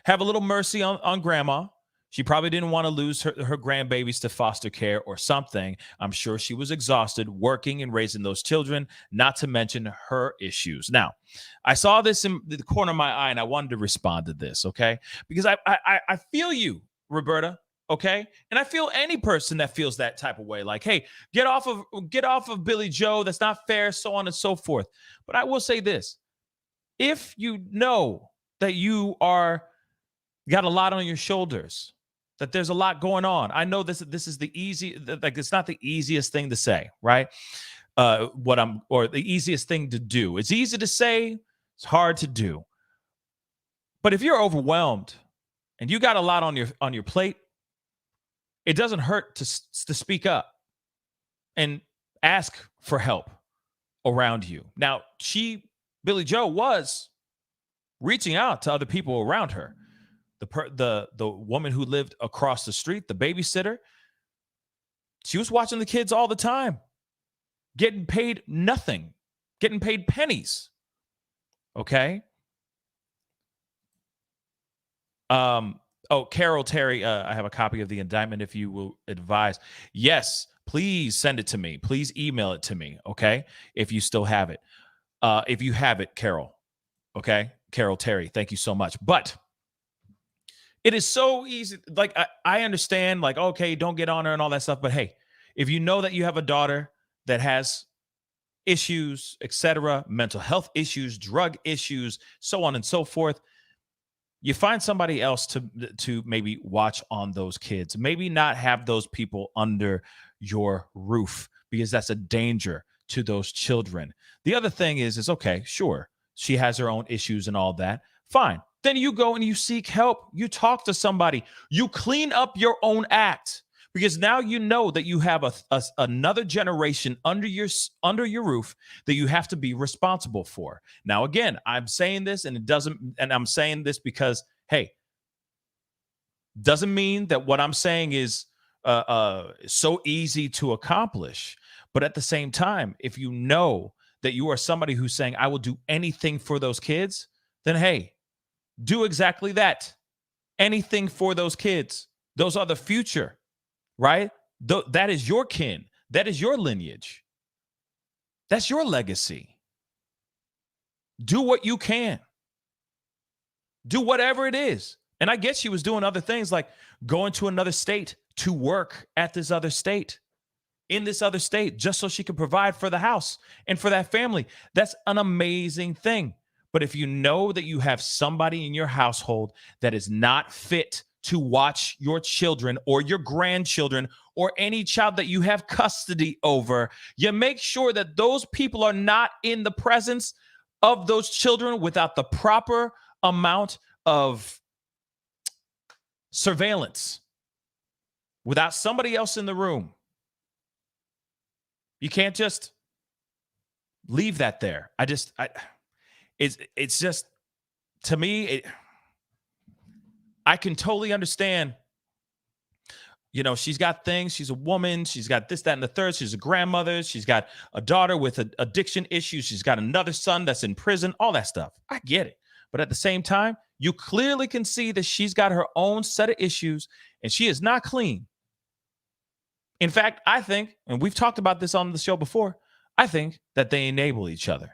Have a little mercy on grandma. She probably didn't want to lose her grandbabies to foster care or something. I'm sure she was exhausted working and raising those children, not to mention her issues. Now, I saw this in the corner of my eye, and I wanted to respond to this, okay? Because I feel you, Roberta, okay? And I feel any person that feels that type of way, like, hey, get off of Billy Joe. That's not fair, so on and so forth. But I will say this. If you know that you got a lot on your shoulders, that there's a lot going on. I know this is it's not the easiest thing to say, right? Or the easiest thing to do. It's easy to say, it's hard to do. But if you're overwhelmed and you got a lot on your plate, it doesn't hurt to speak up and ask for help around you. Now, Billy Joe was reaching out to other people around her. The woman who lived across the street, the babysitter, she was watching the kids all the time, getting paid nothing getting paid pennies. Okay. Oh, Carol Terry, I have a copy of the indictment if you will advise. Yes, please send it to me. Please email it to me. Okay. If you still have it. If you have it, Carol. Okay. Carol Terry, thank you so much. But it is so easy. Like, I understand, like, okay, don't get on her and all that stuff. But hey, if you know that you have a daughter that has issues, etc., mental health issues, drug issues, so on and so forth, you find somebody else to maybe watch on those kids. Maybe not have those people under your roof, because that's a danger to those children. The other thing is okay, sure, she has her own issues and all that. Fine. Then you go and you seek help. You talk to somebody. You clean up your own act, because now you know that you have another generation under your roof that you have to be responsible for. Now, again, I'm saying this, and I'm saying this because, hey, doesn't mean that what I'm saying is so easy to accomplish. But at the same time, if you know that you are somebody who's saying, I will do anything for those kids, then hey, do exactly that. Anything for those kids. Those are the future, right? That is your kin. That is your lineage. That's your legacy. Do what you can. Do whatever it is. And I guess she was doing other things, like going to another state to work at this other state, in this other state, just so she could provide for the house and for that family. That's an amazing thing. But if you know that you have somebody in your household that is not fit to watch your children or your grandchildren or any child that you have custody over, you make sure that those people are not in the presence of those children without the proper amount of surveillance, without somebody else in the room. You can't just leave that there. It's just, to me, I can totally understand. You know, she's got things. She's a woman. She's got this, that, and the third. She's a grandmother. She's got a daughter with addiction issues. She's got another son that's in prison, all that stuff. I get it. But at the same time, you clearly can see that she's got her own set of issues, and she is not clean. In fact, I think, and we've talked about this on the show before, I think that they enable each other.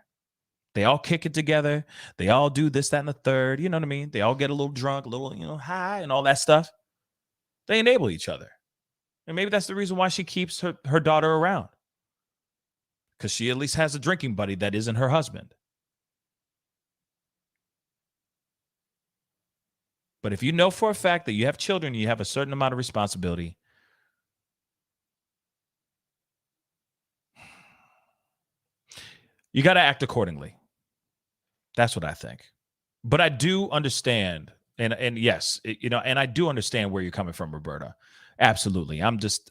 They all kick it together. They all do this, that, and the third. You know what I mean? They all get a little drunk, a little, high and all that stuff. They enable each other. And maybe that's the reason why she keeps her daughter around. Because she at least has a drinking buddy that isn't her husband. But if you know for a fact that you have children, you have a certain amount of responsibility. You got to act accordingly. That's what I think. But I do understand, and yes, and I do understand where you're coming from, Roberta. Absolutely. I'm just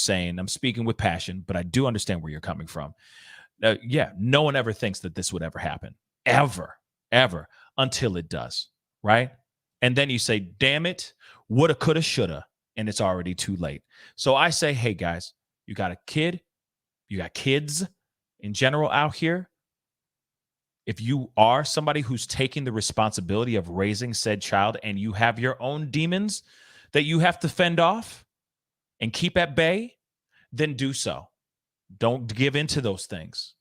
saying, I'm speaking with passion, but I do understand where you're coming from. Yeah, no one ever thinks that this would ever happen, ever, until it does, right? And then you say, damn it, woulda, coulda, shoulda, and it's already too late. So I say, hey guys, you got a kid, you got kids in general out here. If you are somebody who's taking the responsibility of raising said child and you have your own demons that you have to fend off and keep at bay, then do so. Don't give in to those things.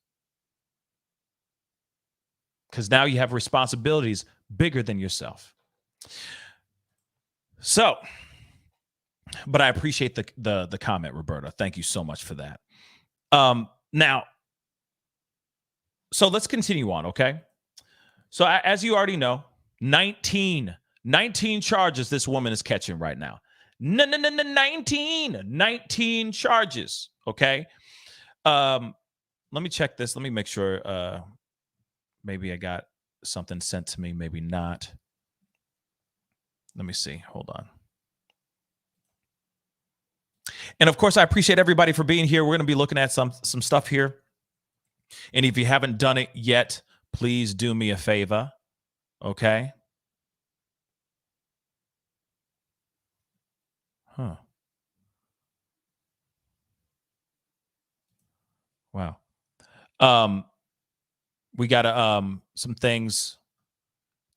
Because now you have responsibilities bigger than yourself. So, but I appreciate the comment, Roberta. Thank you so much for that. Now, so let's continue on, okay? So as you already know, 19 charges this woman is catching right now. 19 charges, okay? Let me check this. Let me make sure maybe I got something sent to me, maybe not. Let me see. Hold on. And of course, I appreciate everybody for being here. We're going to be looking at some stuff here. And if you haven't done it yet, please do me a favor. Okay? Huh. Wow. we got some things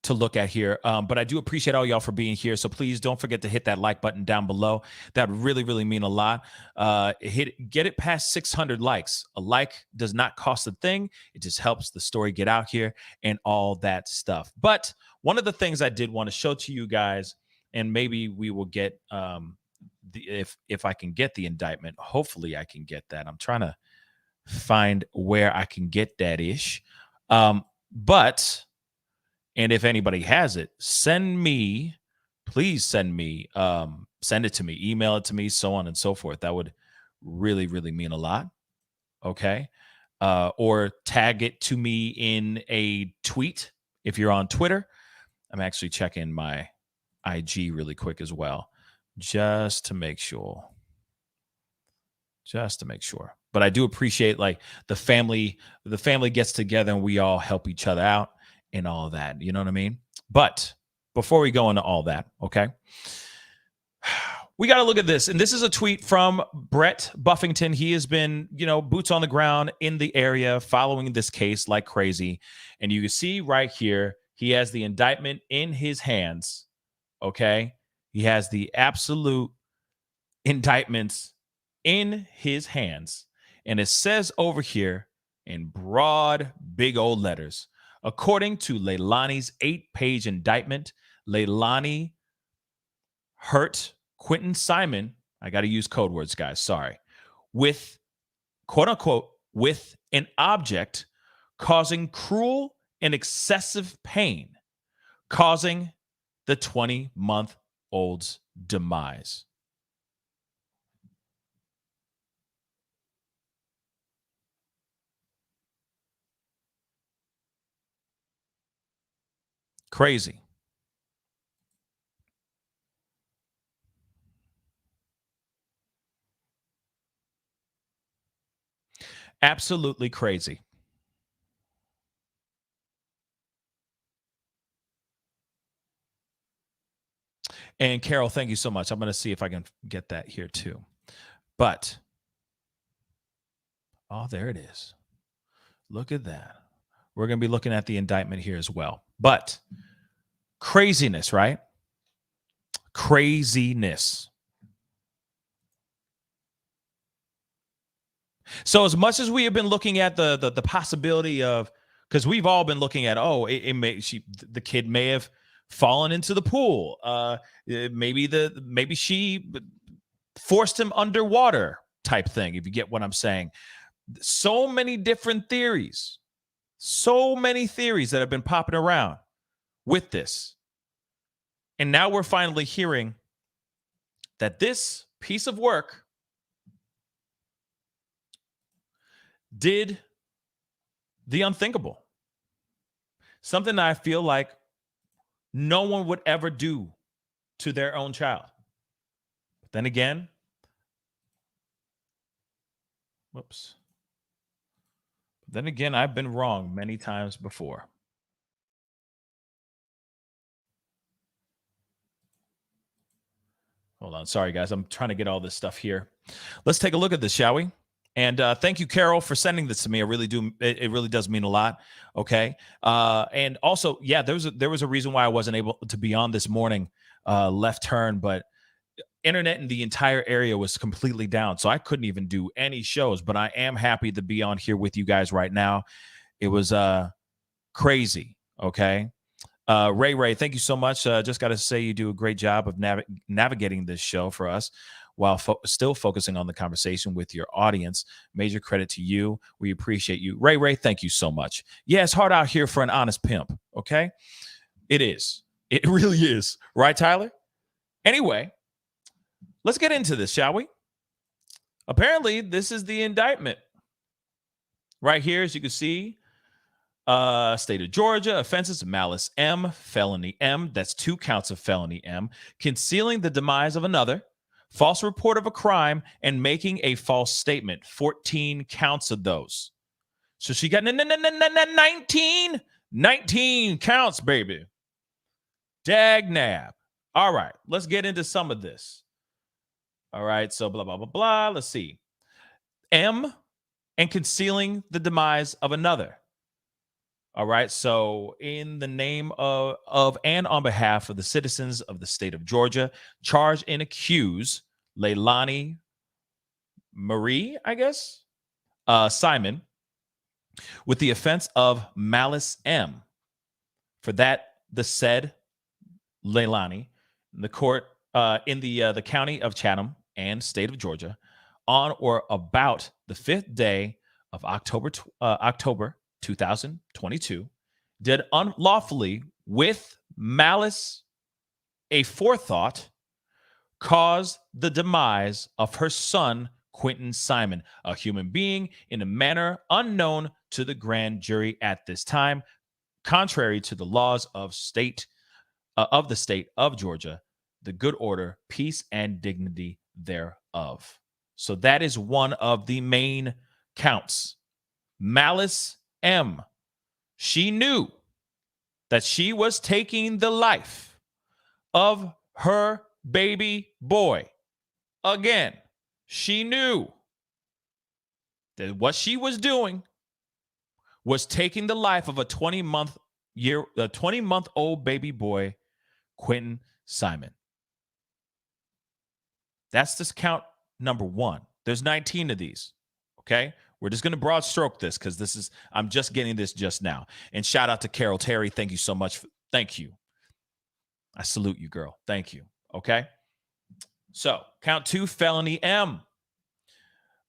to look at here. But I do appreciate all y'all for being here. So please don't forget to hit that like button down below. That would really, really mean a lot. Get it past 600 likes. A like does not cost a thing. It just helps the story get out here and all that stuff. But one of the things I did want to show to you guys, and maybe we will get if I can get the indictment. Hopefully I can get that. I'm trying to find where I can get that ish. And if anybody has it, please send it to me, email it to me, so on and so forth. That would really, really mean a lot. Okay. Or tag it to me in a tweet if you're on Twitter. I'm actually checking my IG really quick as well, just to make sure. But I do appreciate, like, the family gets together and we all help each other out and all that. You know what I mean? But before we go into all that, okay, we got to look at this. And this is a tweet from Brett Buffington. He has been, boots on the ground in the area following this case like crazy. And you can see right here, he has the indictment in his hands. Okay. He has the absolute indictments in his hands. And it says over here in broad, big old letters, according to Leilani's 8-page indictment, Leilani hurt Quinton Simon, I got to use code words, guys, sorry, with, quote unquote, with an object causing cruel and excessive pain, causing the 20-month-old's demise. Crazy. Absolutely crazy. And Carol, thank you so much. I'm going to see if I can get that here too. But, oh, there it is. Look at that. We're going to be looking at the indictment here as well. But craziness, right? Craziness. So as much as we have been looking at the possibility of, because we've all been looking at, the kid may have fallen into the pool. Maybe she forced him underwater type thing, if you get what I'm saying. So many different theories. So many theories that have been popping around with this. And now we're finally hearing that this piece of work did the unthinkable. Something that I feel like no one would ever do to their own child. But then again, I've been wrong many times before. Hold on. Sorry, guys. I'm trying to get all this stuff here. Let's take a look at this, shall we? And thank you, Carol, for sending this to me. I really do. It really does mean a lot. Okay. And also, yeah, there was a reason why I wasn't able to be on this morning, Left Turn, but internet in the entire area was completely down. So I couldn't even do any shows, but I am happy to be on here with you guys right now. It was crazy. Okay. Ray, thank you so much. Just got to say you do a great job of navigating this show for us while still focusing on the conversation with your audience. Major credit to you. We appreciate you. Ray, thank you so much. Yeah, it's hard out here for an honest pimp, okay? It is. It really is. Right, Tyler? Anyway, let's get into this, shall we? Apparently, this is the indictment. Right here, as you can see, state of Georgia, offenses, malice M, felony M. That's 2 counts of felony M. Concealing the demise of another, false report of a crime, and making a false statement. 14 counts of those. So she got 19 counts, baby. Dag nab. All right, let's get into some of this. All right, so blah, blah, blah, blah. Let's see. M and concealing the demise of another. All right. So, in the name of and on behalf of the citizens of the state of Georgia, charge and accuse Leilani Marie, I guess, Simon, with the offense of malice M. For that, the said Leilani, in the court in the county of Chatham and state of Georgia, on or about the 5th day of October 2022, did unlawfully with malice aforethought cause the demise of her son, Quinton Simon, a human being, in a manner unknown to the grand jury at this time, contrary to the laws of the state of Georgia, the good order, peace, and dignity thereof. So that is one of the main counts. Malice M. She knew that she was taking the life of her baby boy. Again, she knew that what she was doing was taking the life of a 20-month-old baby boy, Quinton Simon. That's this count number 1. There's 19 of these. Okay? We're just going to broad stroke this because I'm just getting this just now. And shout out to Carol Terry. Thank you so much. Thank you. I salute you, girl. Thank you. Okay? So, count 2, felony M.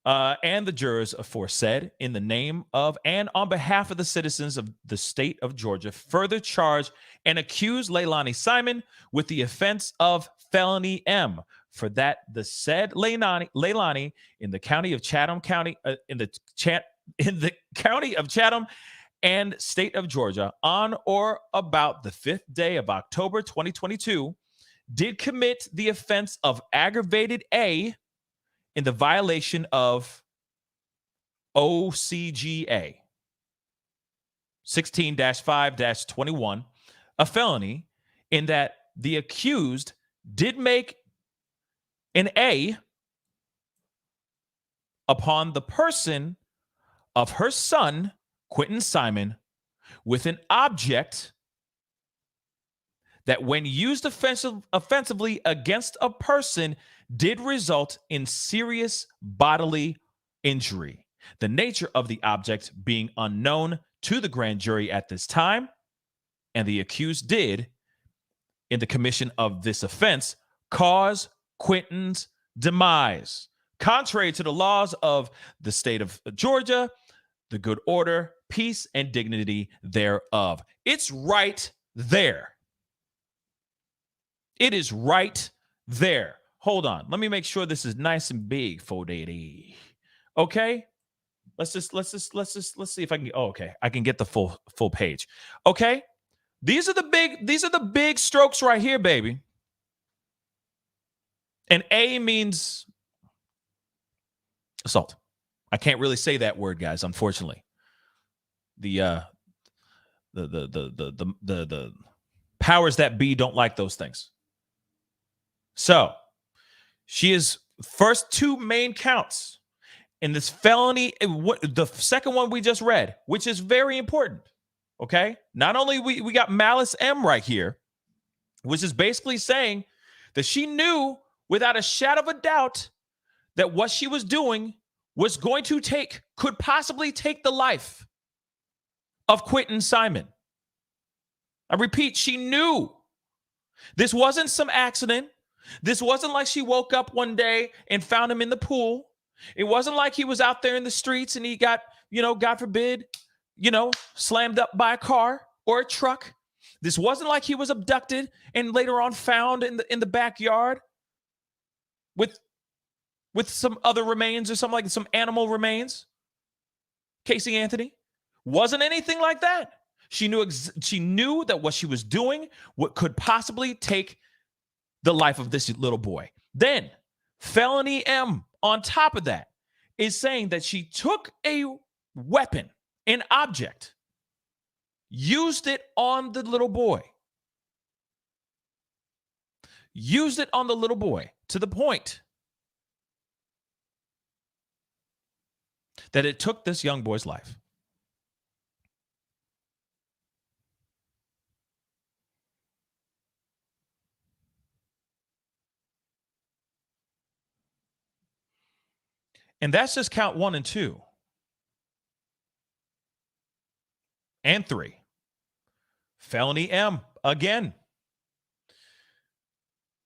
And the jurors aforesaid, in the name of and on behalf of the citizens of the state of Georgia, further charge and accuse Leilani Simon with the offense of felony M. For that, the said Leilani in the county of Chatham in the county of Chatham and state of Georgia, on or about the 5th day of October 2022, did commit the offense of aggravated A in the violation of OCGA 16-5-21, a felony, in that the accused did make an A upon the person of her son, Quinton Simon, with an object that, when used offensively against a person, did result in serious bodily injury. The nature of the object being unknown to the grand jury at this time, and the accused did, in the commission of this offense, cause Quinton's demise, contrary to the laws of the state of Georgia, the good order, peace, and dignity thereof. It's right there. It is right there. Hold on. Let me make sure this is nice and big for Daddy. Okay? Let's see if I can. Oh, okay. I can get the full page. Okay? These are the big strokes right here, baby. And A means assault. I can't really say that word, guys, unfortunately. The powers that be don't like those things. So, she is first 2 main counts in this felony, the second one we just read, which is very important. Okay? Not only we got malice M right here, which is basically saying that she knew without a shadow of a doubt that what she was doing was going to could possibly take the life of Quinton Simon. I repeat, she knew. This wasn't some accident. This wasn't like she woke up one day and found him in the pool. It wasn't like he was out there in the streets and he got, God forbid, slammed up by a car or a truck. This wasn't like he was abducted and later on found in the backyard with some other remains or something, like some animal remains. Casey Anthony. Wasn't anything like that. She knew that what she was doing could possibly take the life of this little boy. Then felony M on top of that is saying that she took a weapon, an object, used it on the little boy. Used it on the little boy to the point that it took this young boy's life. And that's just count 1 and 2. And 3. Felony M again.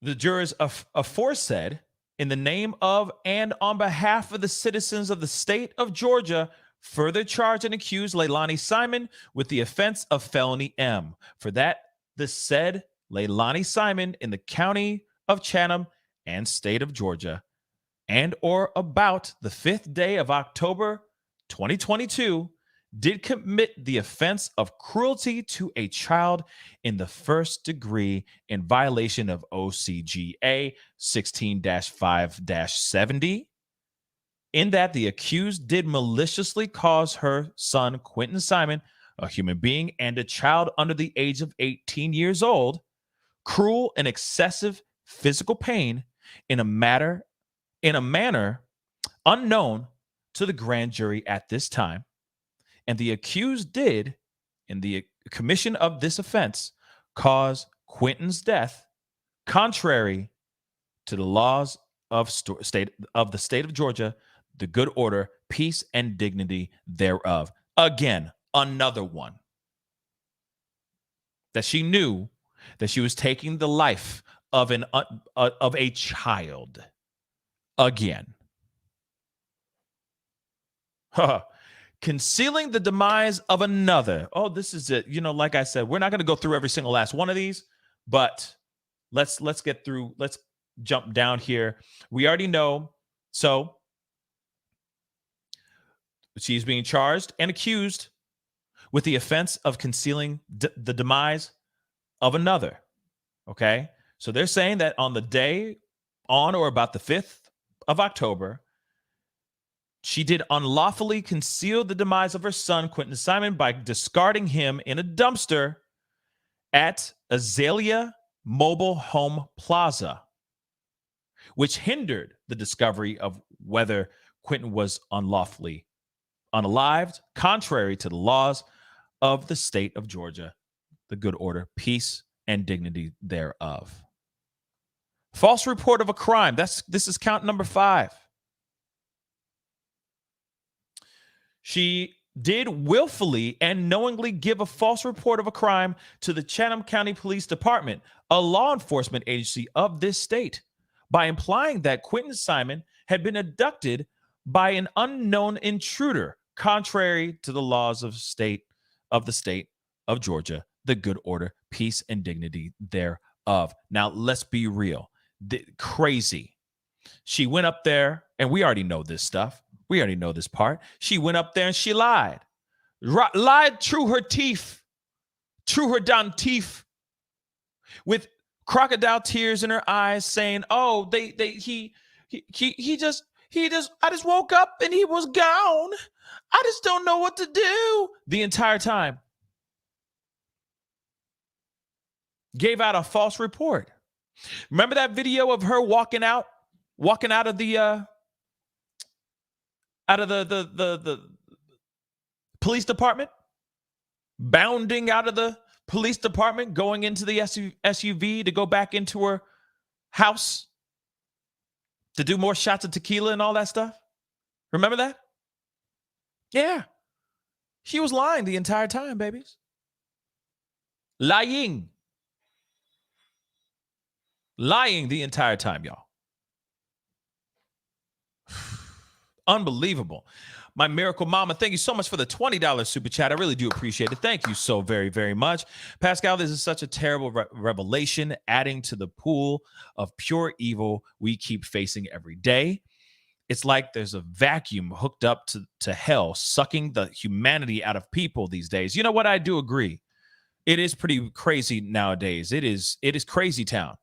The jurors aforesaid, in the name of and on behalf of the citizens of the state of Georgia, further charge and accuse Leilani Simon with the offense of felony M. For that, the said Leilani Simon in the county of Chatham and state of Georgia, and or about the 5th day of October 2022, did commit the offense of cruelty to a child in the first degree in violation of OCGA 16-5-70, in that the accused did maliciously cause her son, Quinton Simon, a human being and a child under the age of 18 years old, cruel and excessive physical pain in a manner unknown to the grand jury at this time. And the accused did, in the commission of this offense, cause Quinton's death, contrary to the laws of the state of Georgia, the good order, peace, and dignity thereof. Again, another one that she knew that she was taking the life of a child. Again. Concealing the demise of another. Oh, this is it. You know, like I said, we're not going to go through every single last one of these, but let's get through. Let's jump down here. We already know. So she's being charged and accused with the offense of concealing the demise of another. Okay. So they're saying that on the day on or about the 5th of October, she did unlawfully conceal the demise of her son, Quinton Simon, by discarding him in a dumpster at Azalea Mobile Home Plaza, which hindered the discovery of whether Quinton was unlawfully unalived, contrary to the laws of the state of Georgia, the good order, peace, and dignity thereof. False report of a crime. This is count number 5. She did willfully and knowingly give a false report of a crime to the Chatham County Police Department, a law enforcement agency of this state, by implying that Quinton Simon had been abducted by an unknown intruder, contrary to the laws of the state of Georgia, the good order, peace, and dignity thereof. Now, let's be real. Crazy. She went up there, and we already know this stuff. We already know this part. She went up there and she lied. Lied through her teeth. Through her down teeth. With crocodile tears in her eyes, saying, oh, he just, I just woke up and he was gone. I just don't know what to do. The entire time. Gave out a false report. Remember that video of her walking out of the police department, bounding out of the police department, going into the SUV to go back into her house to do more shots of tequila and all that stuff? Remember that? Yeah. She was lying the entire time, babies. Lying the entire time, y'all. Unbelievable. My miracle mama, thank you so much for the $20 super chat. I really do appreciate it. Thank you so very, very much. Pascal, this is such a terrible revelation, adding to the pool of pure evil we keep facing every day. It's like there's a vacuum hooked up to hell, sucking the humanity out of people these days. You know what? I do agree. It is pretty crazy nowadays. It is crazy town.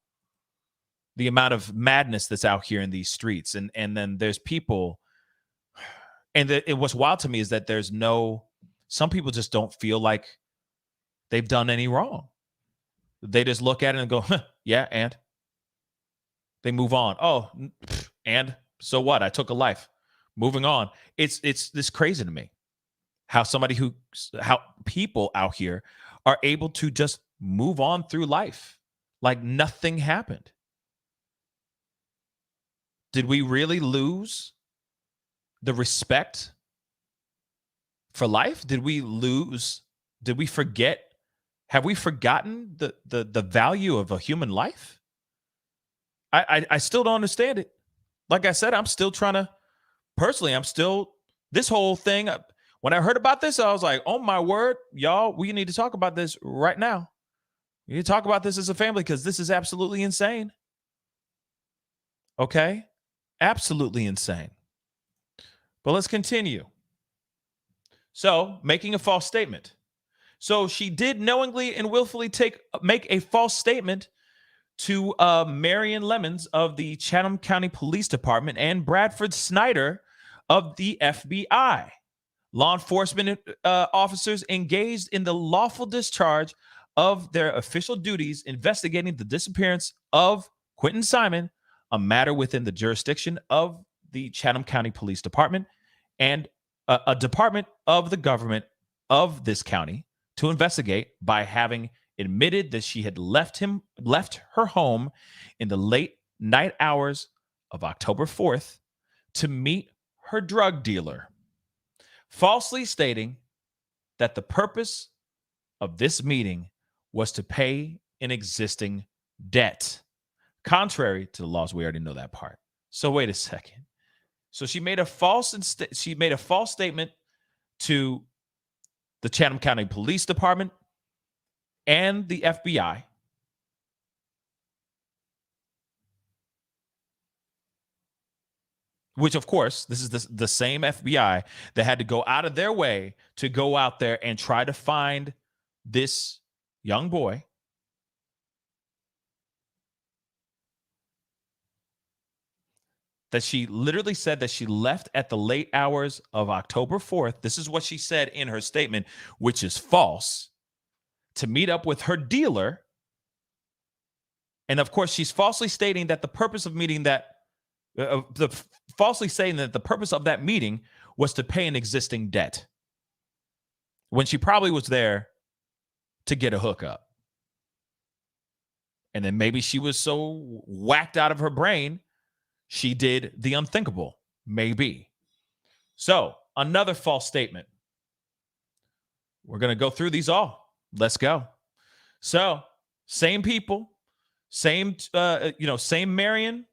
The amount of madness that's out here in these streets. And then there's people. And what's wild to me is that some people just don't feel like they've done any wrong. They just look at it and go, huh, yeah, and they move on. Oh, and so what? I took a life. Moving on. It's this crazy to me. How people out here are able to just move on through life like nothing happened. Did we really lose the respect for life? Did we lose? Did we forget? Have we forgotten the value of a human life? I still don't understand it. Like I said, I'm still trying to, personally, this whole thing, when I heard about this, I was like, oh my word, y'all, we need to talk about this right now. We need to talk about this as a family because this is absolutely insane. Okay? Absolutely insane. But let's continue. So, making a false statement. So she did knowingly and willfully make a false statement to Marion Lemons of the Chatham County Police Department and Bradford Snyder of the FBI. Law enforcement officers engaged in the lawful discharge of their official duties investigating the disappearance of Quinton Simon, a matter within the jurisdiction of the Chatham County Police Department and a department of the government of this county, to investigate by having admitted that she had left her home in the late night hours of October 4th to meet her drug dealer, falsely stating that the purpose of this meeting was to pay an existing debt, contrary to the laws. We already know that part. So wait a second. So she made a false statement to the Chatham County Police Department and the FBI, which, of course, this is the same FBI that had to go out of their way to go out there and try to find this young boy. That she literally said that she left at the late hours of October 4th. This is what she said in her statement, which is false, to meet up with her dealer. And of course, she's falsely stating that the purpose of meeting falsely saying that the purpose of that meeting was to pay an existing debt, when she probably was there to get a hookup. And then maybe she was so whacked out of her brain, she did the unthinkable, maybe. So, another false statement. We're going to go through these all. Let's go. So, same people, same Marion,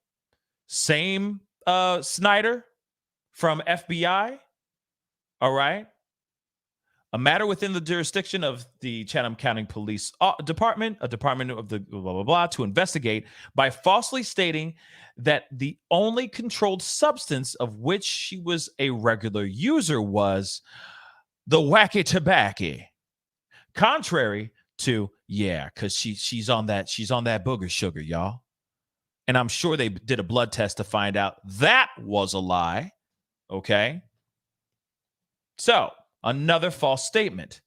same Snyder from FBI. All right. A matter within the jurisdiction of the Chatham County Police Department, a department of the blah, blah, blah, to investigate by falsely stating that the only controlled substance of which she was a regular user was the wacky tobacco. Contrary to, because she's on that booger sugar, y'all. And I'm sure they did a blood test to find out that was a lie. Okay. So, another false statement.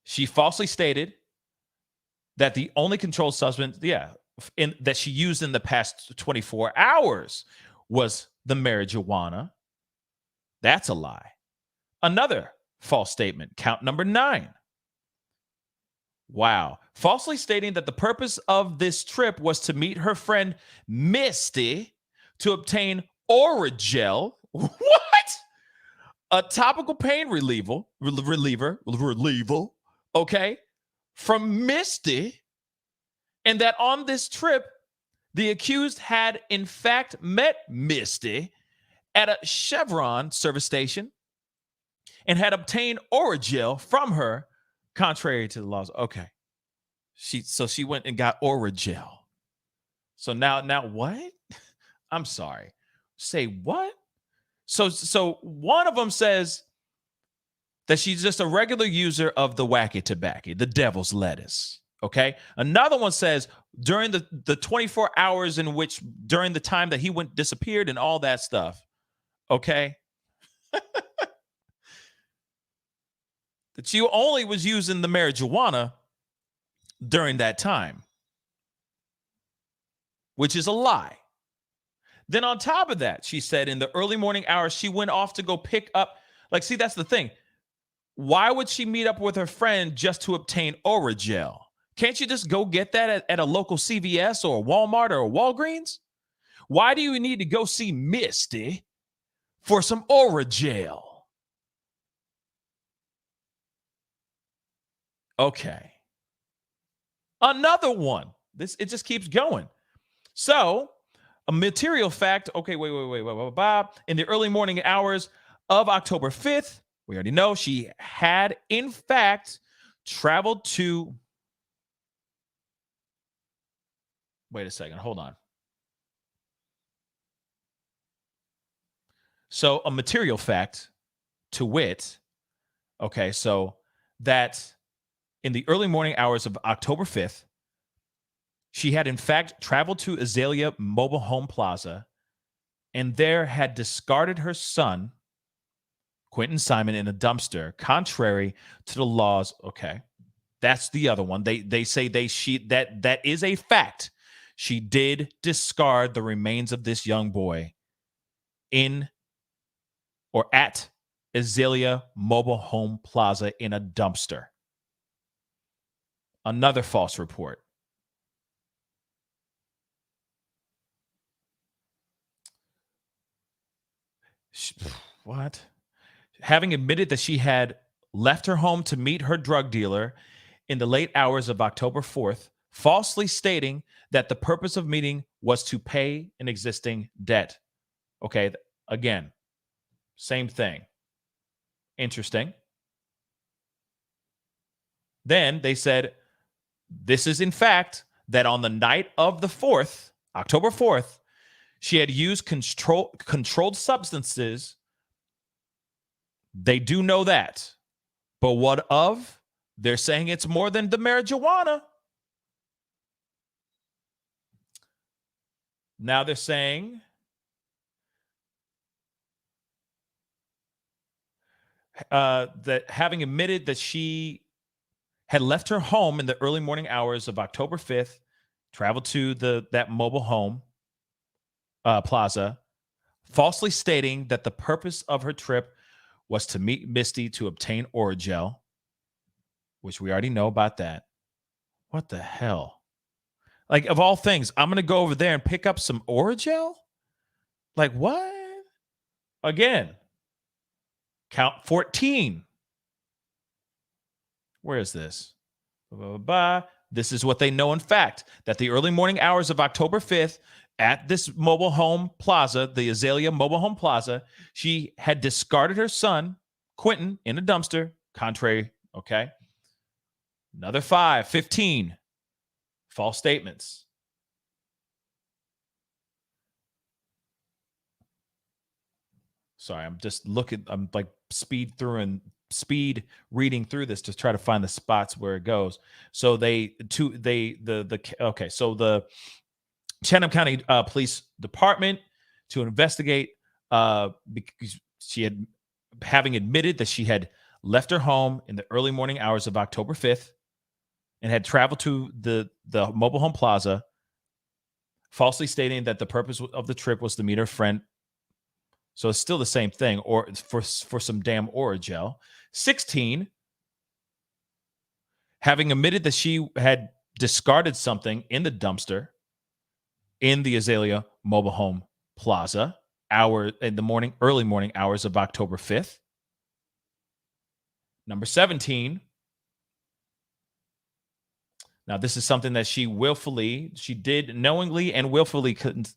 She falsely stated that the only controlled substance, that she used in the past 24 hours was the marijuana. That's a lie. Another false statement, count number 9. Wow. Falsely stating that the purpose of this trip was to meet her friend Misty to obtain Oragel. What? A topical pain reliever, okay, from Misty, and that on this trip, the accused had in fact met Misty at a Chevron service station and had obtained Oragel from her, contrary to the laws. Okay, she went and got Oragel. So now what? I'm sorry. Say what? So one of them says that she's just a regular user of the wacky tobacco, the devil's lettuce. Okay. Another one says during the 24 hours in which, during the time that he disappeared and all that stuff. Okay. That she only was using the marijuana during that time, which is a lie. Then on top of that, she said in the early morning hours, she went off to go pick up. See, that's the thing. Why would she meet up with her friend just to obtain Oragel? Can't you just go get that at a local CVS or a Walmart or a Walgreens? Why do you need to go see Misty for some Orajel? Okay. Another one. It just keeps going. So, a material fact. Okay, wait. Bob. In the early morning hours of October 5th, we already know she had, in fact, traveled to. Wait a second. Hold on. So, a material fact, to wit, okay, so that in the early morning hours of October 5th, she had, in fact, traveled to Azalea Mobile Home Plaza and there had discarded her son, Quinton Simon, in a dumpster, contrary to the laws. Okay, that's the other one. They say that is a fact. She did discard the remains of this young boy in or at Azalea Mobile Home Plaza in a dumpster. Another false report. What? Having admitted that she had left her home to meet her drug dealer in the late hours of October 4th, falsely stating that the purpose of meeting was to pay an existing debt. Okay, again, same thing. Interesting. Then they said, this is in fact that on the night of the 4th, October 4th, she had used controlled substances. They do know that. But what of? They're saying it's more than the marijuana. Now they're saying that having admitted that she had left her home in the early morning hours of October 5th, traveled to that mobile home plaza, falsely stating that the purpose of her trip was to meet Misty to obtain Orajel, which we already know about that. What the hell? Like, of all things, I'm going to go over there and pick up some Orajel? Like, what? Again, count 14. Where is this? This is what they know, in fact, that the early morning hours of October 5th at this mobile home plaza, the Azalea Mobile Home Plaza, she had discarded her son, Quinton, in a dumpster, contrary, okay? Another 15 false statements. Sorry, I'm just looking, I'm like speed reading through this to try to find the spots where it goes. So okay, so the Chatham County Police Department to investigate because she had, having admitted that she had left her home in the early morning hours of October 5th and had traveled to the mobile home plaza, falsely stating that the purpose of the trip was to meet her friend. So it's still the same thing, or for some damn Orajel. 16, having admitted that she had discarded something in the dumpster in the Azalea Mobile Home Plaza in the early morning hours of October 5th. Number 17. Now, this is something that she did knowingly and willfully couldn't.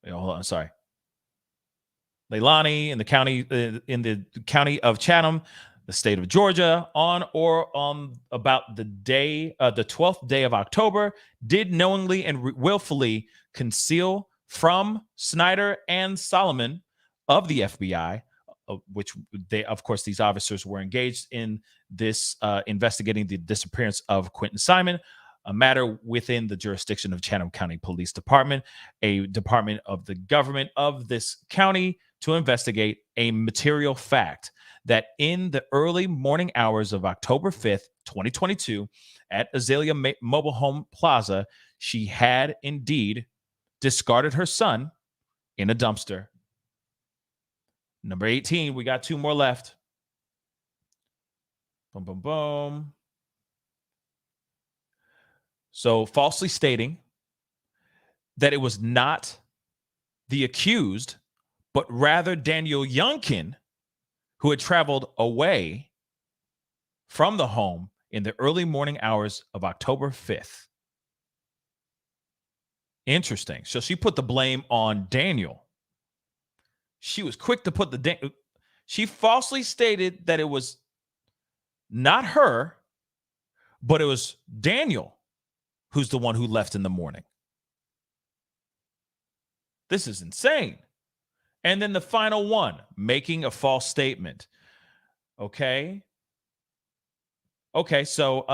Wait, hold on, sorry. Leilani in the county of Chatham, the state of Georgia, on or about the 12th day of October, did knowingly and willfully conceal from Snyder and Solomon of the FBI, which of course, these officers were engaged in this investigating the disappearance of Quinton Simon, a matter within the jurisdiction of Chatham County Police Department, a department of the government of this county, to investigate a material fact that in the early morning hours of October 5th, 2022, at Azalea Mobile Home Plaza, she had indeed discarded her son in a dumpster. Number 18, we got two more left. Boom, boom, boom. So falsely stating that it was not the accused, but rather Daniel Youngkin, who had traveled away from the home in the early morning hours of October 5th. Interesting. So she put the blame on Daniel. She was quick to put she falsely stated that it was not her, but it was Daniel who's the one who left in the morning. This is insane. And then the final one, making a false statement. Okay. So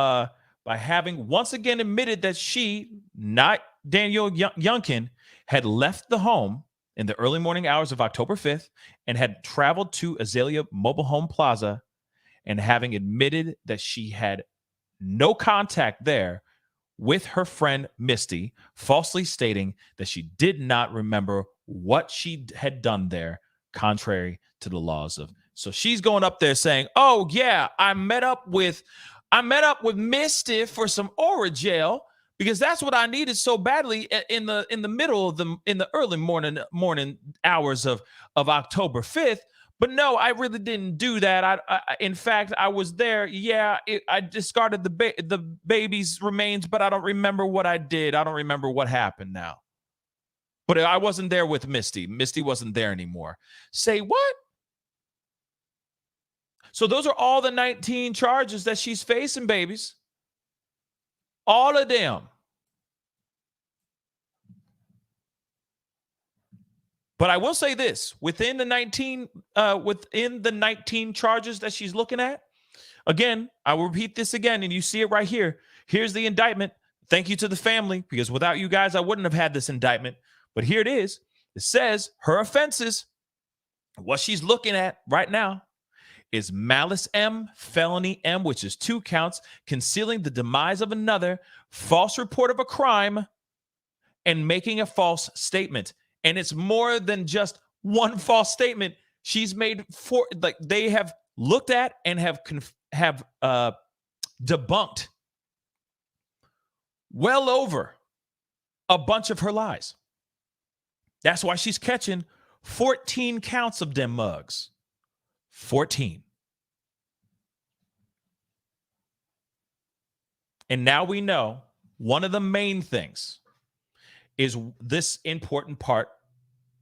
by having once again admitted that she, not Daniel Youngkin, had left the home in the early morning hours of October 5th and had traveled to Azalea Mobile Home Plaza, and having admitted that she had no contact there with her friend Misty, falsely stating that she did not remember what she had done there, contrary to the laws of. So she's going up there saying, "Oh yeah, I met up with Misty for some Orajel because that's what I needed so badly in the middle of the early morning hours of October 5th." But no, I really didn't do that. In fact, I was there. Yeah, I discarded the baby's remains, but I don't remember what I did. I don't remember what happened now. But I wasn't there with Misty. Misty wasn't there anymore. Say what? So those are all the 19 charges that she's facing, babies. All of them. But I will say this, within the 19 charges that she's looking at, again, I will repeat this again, and you see it right here. Here's the indictment. Thank you to the family, because without you guys, I wouldn't have had this indictment. But here it is. It says her offenses, what she's looking at right now, is malice M, felony M, which is 2 counts, concealing the demise of another, false report of a crime, and making a false statement. And it's more than just one false statement. She's made 4, like they have looked at and have debunked well over a bunch of her lies. That's why she's catching 14 counts of them mugs. 14. And now we know one of the main things is this important part,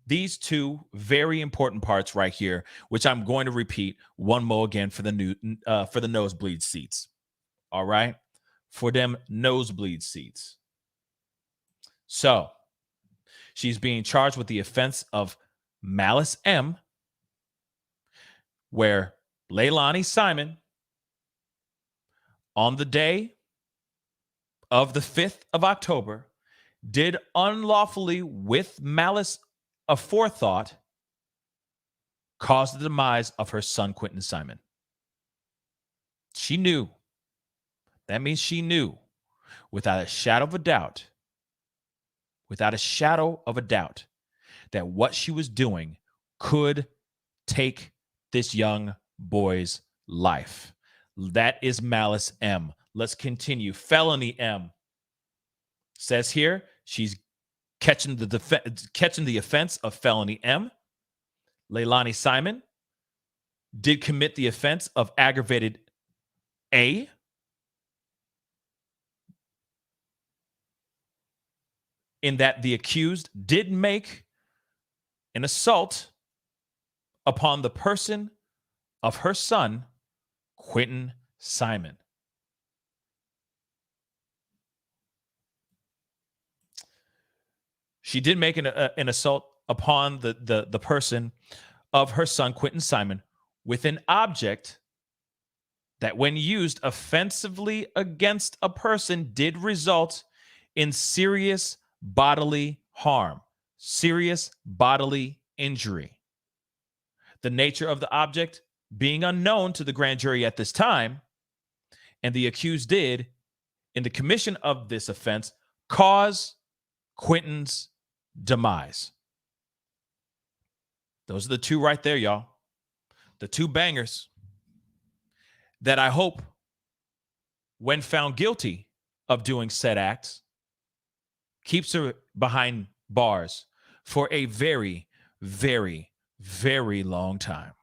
these 2 very important parts right here, which I'm going to repeat one more again for the nosebleed seats. All right? For them nosebleed seats. So, she's being charged with the offense of malice M, where Leilani Simon, on the day of the 5th of October, did unlawfully, with malice aforethought, cause the demise of her son, Quinton Simon. She knew. That means she knew, without a shadow of a doubt, that what she was doing could take this young boy's life. That is malice M. Let's continue. Felony M. Says here, she's catching the offense of felony M. Leilani Simon did commit the offense of aggravated A. In that the accused did make an assault upon the person of her son, Quinton Simon. She did make an assault upon the person of her son, Quinton Simon, with an object that, when used offensively against a person, did result in serious bodily harm, serious bodily injury. The nature of the object being unknown to the grand jury at this time, and the accused did, in the commission of this offense, cause Quinton's demise. Those are the 2 right there, y'all. The 2 bangers that I hope, when found guilty of doing said acts, keeps her behind bars for a very, very, very long time.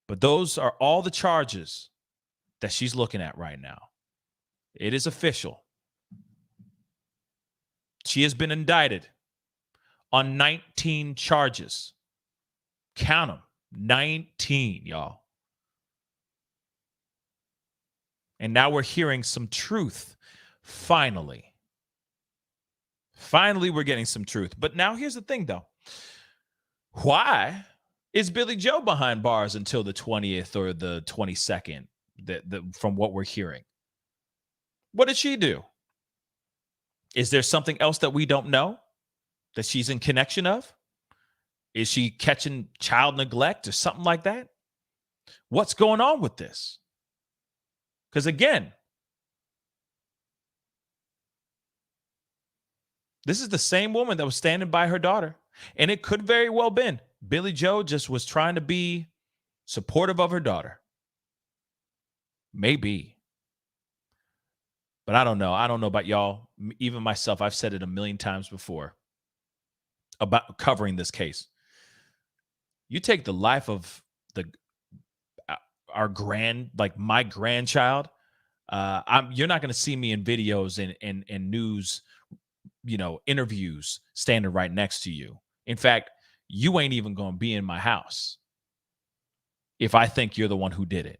But those are all the charges that she's looking at right now. It is official. She has been indicted on 19 charges. Count them, 19, y'all. And now we're hearing some truth, finally. Finally, we're getting some truth. But now here's the thing, though. Why is Billy Joe behind bars until the 20th or the 22nd, from what we're hearing? What did she do? Is there something else that we don't know that she's in connection of? Is she catching child neglect or something like that? What's going on with this? Because again, this is the same woman that was standing by her daughter. And it could very well been Billy Joe just was trying to be supportive of her daughter. Maybe. But I don't know. I don't know about y'all. Even myself, I've said it a million times before about covering this case. You take the life of my grandchild. You're not going to see me in videos and news, interviews standing right next to you. In fact, you ain't even going to be in my house if I think you're the one who did it.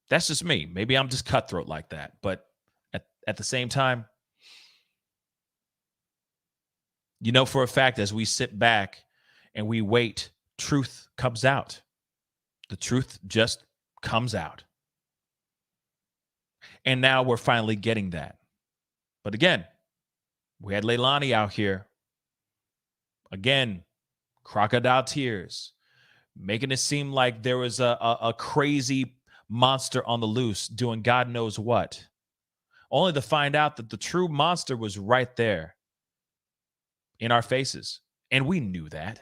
That's just me. Maybe I'm just cutthroat like that. But at the same time, for a fact, as we sit back and we wait, truth comes out. The truth just comes out. And now we're finally getting that. But again, we had Leilani out here. Again, crocodile tears, making it seem like there was a crazy monster on the loose doing God knows what, only to find out that the true monster was right there in our faces. And we knew that.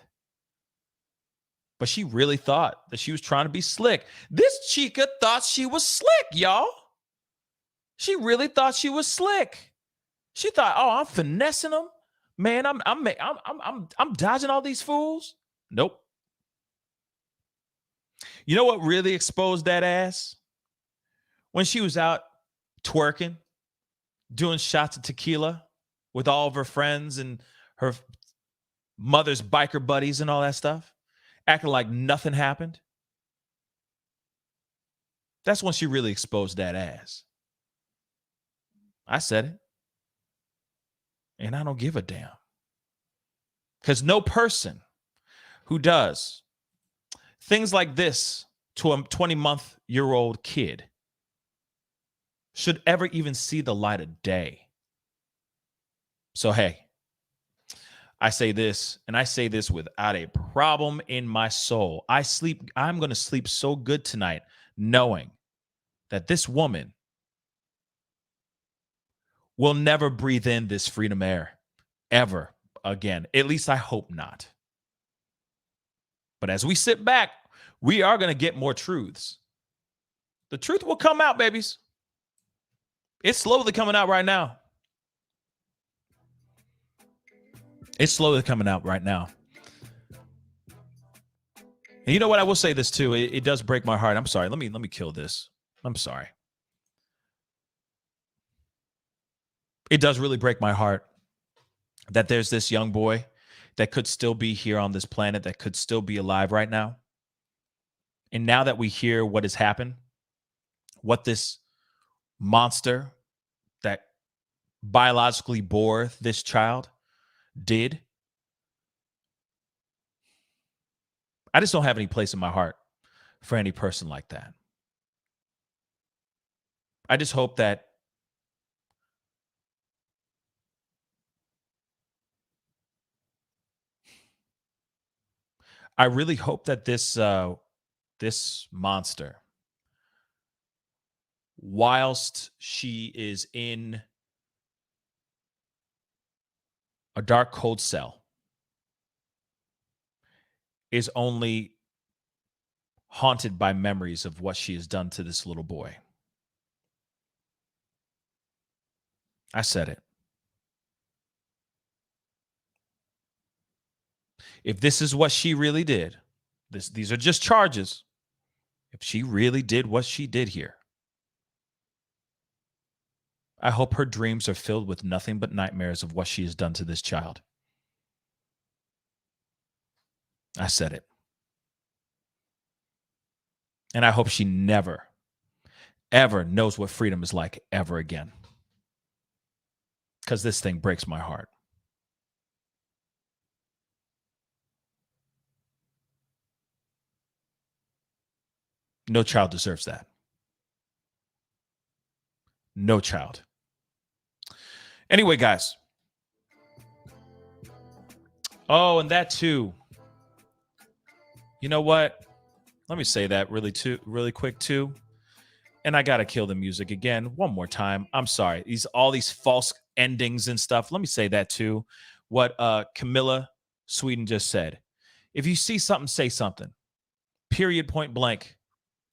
But she really thought that she was trying to be slick. This chica thought she was slick, y'all. She really thought she was slick. She thought, oh, I'm finessing them. Man, I'm dodging all these fools. Nope. You know what really exposed that ass? When she was out twerking, doing shots of tequila with all of her friends and her mother's biker buddies and all that stuff, acting like nothing happened. That's when she really exposed that ass. I said it. And I don't give a damn. Because no person who does things like this to a 20-month-old kid should ever even see the light of day. So, hey, I say this, and I say this without a problem in my soul. I'm going to sleep so good tonight knowing that this woman will never breathe in this freedom air ever again. At least I hope not. But as we sit back, we are going to get more truths. The truth will come out, babies. It's slowly coming out right now. It's slowly coming out right now. And you know what? I will say this too. It does break my heart. I'm sorry. Let me kill this. I'm sorry. It does really break my heart that there's this young boy that could still be here on this planet, that could still be alive right now. And now that we hear what has happened, what this monster that biologically bore this child did, I just don't have any place in my heart for any person like that. I just hope that I really hope that this monster, whilst she is in a dark, cold cell, is only haunted by memories of what she has done to this little boy. I said it. If this is what she really did, these are just charges. If she really did what she did here, I hope her dreams are filled with nothing but nightmares of what she has done to this child. I said it. And I hope she never, ever knows what freedom is like ever again. Because this thing breaks my heart. No child deserves that. No child. Anyway, guys. Oh, and that too. You know what? Let me say that really quick too. And I gotta kill the music again one more time. I'm sorry. All these false endings and stuff. Let me say that too. What Camilla Sweden just said. If you see something, say something. Period, point blank.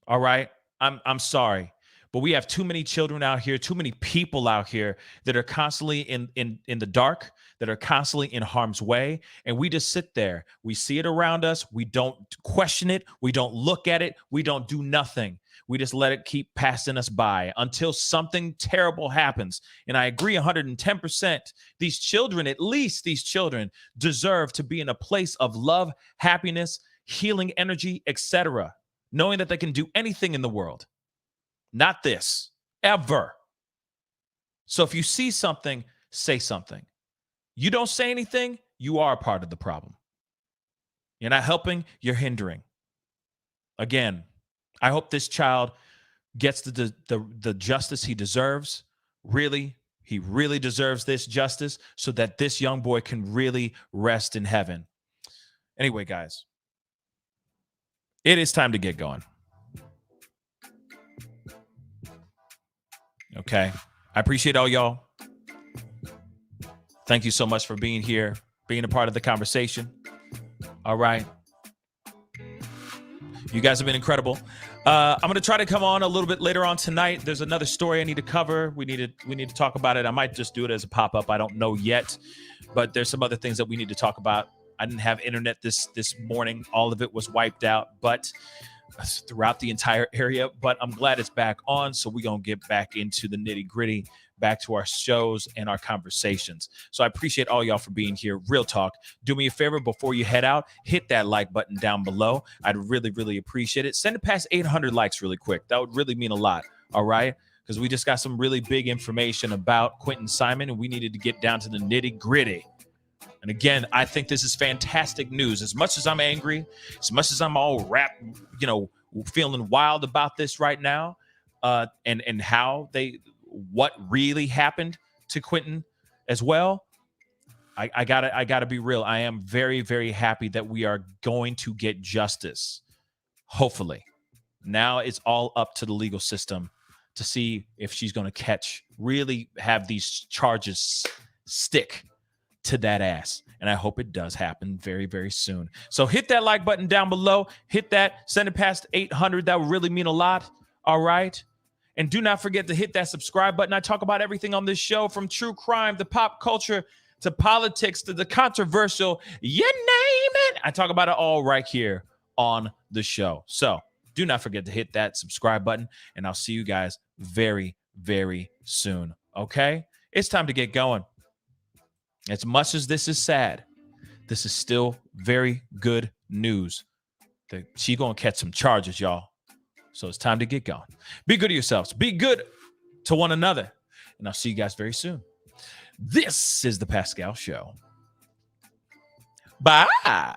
All right. I'm sorry. But we have too many children out here, too many people out here that are constantly in the dark, that are constantly in harm's way. And we just sit there. We see it around us. We don't question it. We don't look at it. We don't do nothing. We just let it keep passing us by until something terrible happens. And I agree 110%. These children, at least these children, deserve to be in a place of love, happiness, healing energy, etc., knowing that they can do anything in the world. Not this, ever. So if you see something, say something. You don't say anything, you are a part of the problem. You're not helping, you're hindering. Again, I hope this child gets the justice he deserves. Really, he really deserves this justice so that this young boy can really rest in heaven. Anyway, guys, it is time to get going. Okay. I appreciate all y'all. Thank you so much for being here, being a part of the conversation. All right. You guys have been incredible. I'm going to try to come on a little bit later on tonight. There's another story I need to cover. We need to talk about it. I might just do it as a pop-up. I don't know yet, but there's some other things that we need to talk about. I didn't have internet this morning. All of it was wiped out, but throughout the entire area, but I'm glad it's back on. So we're going to get back into the nitty gritty, back to our shows and our conversations. So I appreciate all y'all for being here. Real talk. Do me a favor before you head out, hit that like button down below. I'd really, really appreciate it. Send it past 800 likes really quick. That would really mean a lot. All right. Because we just got some really big information about Quinton Simon and we needed to get down to the nitty gritty. And again, I think this is fantastic news. As much as I'm angry, as much as I'm all feeling wild about this right now, and what really happened to Quinton as well. I gotta be real. I am very, very happy that we are going to get justice. Hopefully, now it's all up to the legal system to see if she's going to really have these charges stick to that ass. And I hope it does happen very, very soon. So hit that like button down below. Hit that. Send it past 800. That would really mean a lot. All right. And do not forget to hit that subscribe button. I talk about everything on this show, from true crime to pop culture to politics to the controversial. You name it. I talk about it all right here on the show. So do not forget to hit that subscribe button. And I'll see you guys very, very soon. Okay. It's time to get going. As much as this is sad, this is still very good news. She's going to catch some charges, y'all. So it's time to get going. Be good to yourselves. Be good to one another. And I'll see you guys very soon. This is The Pascal Show. Bye.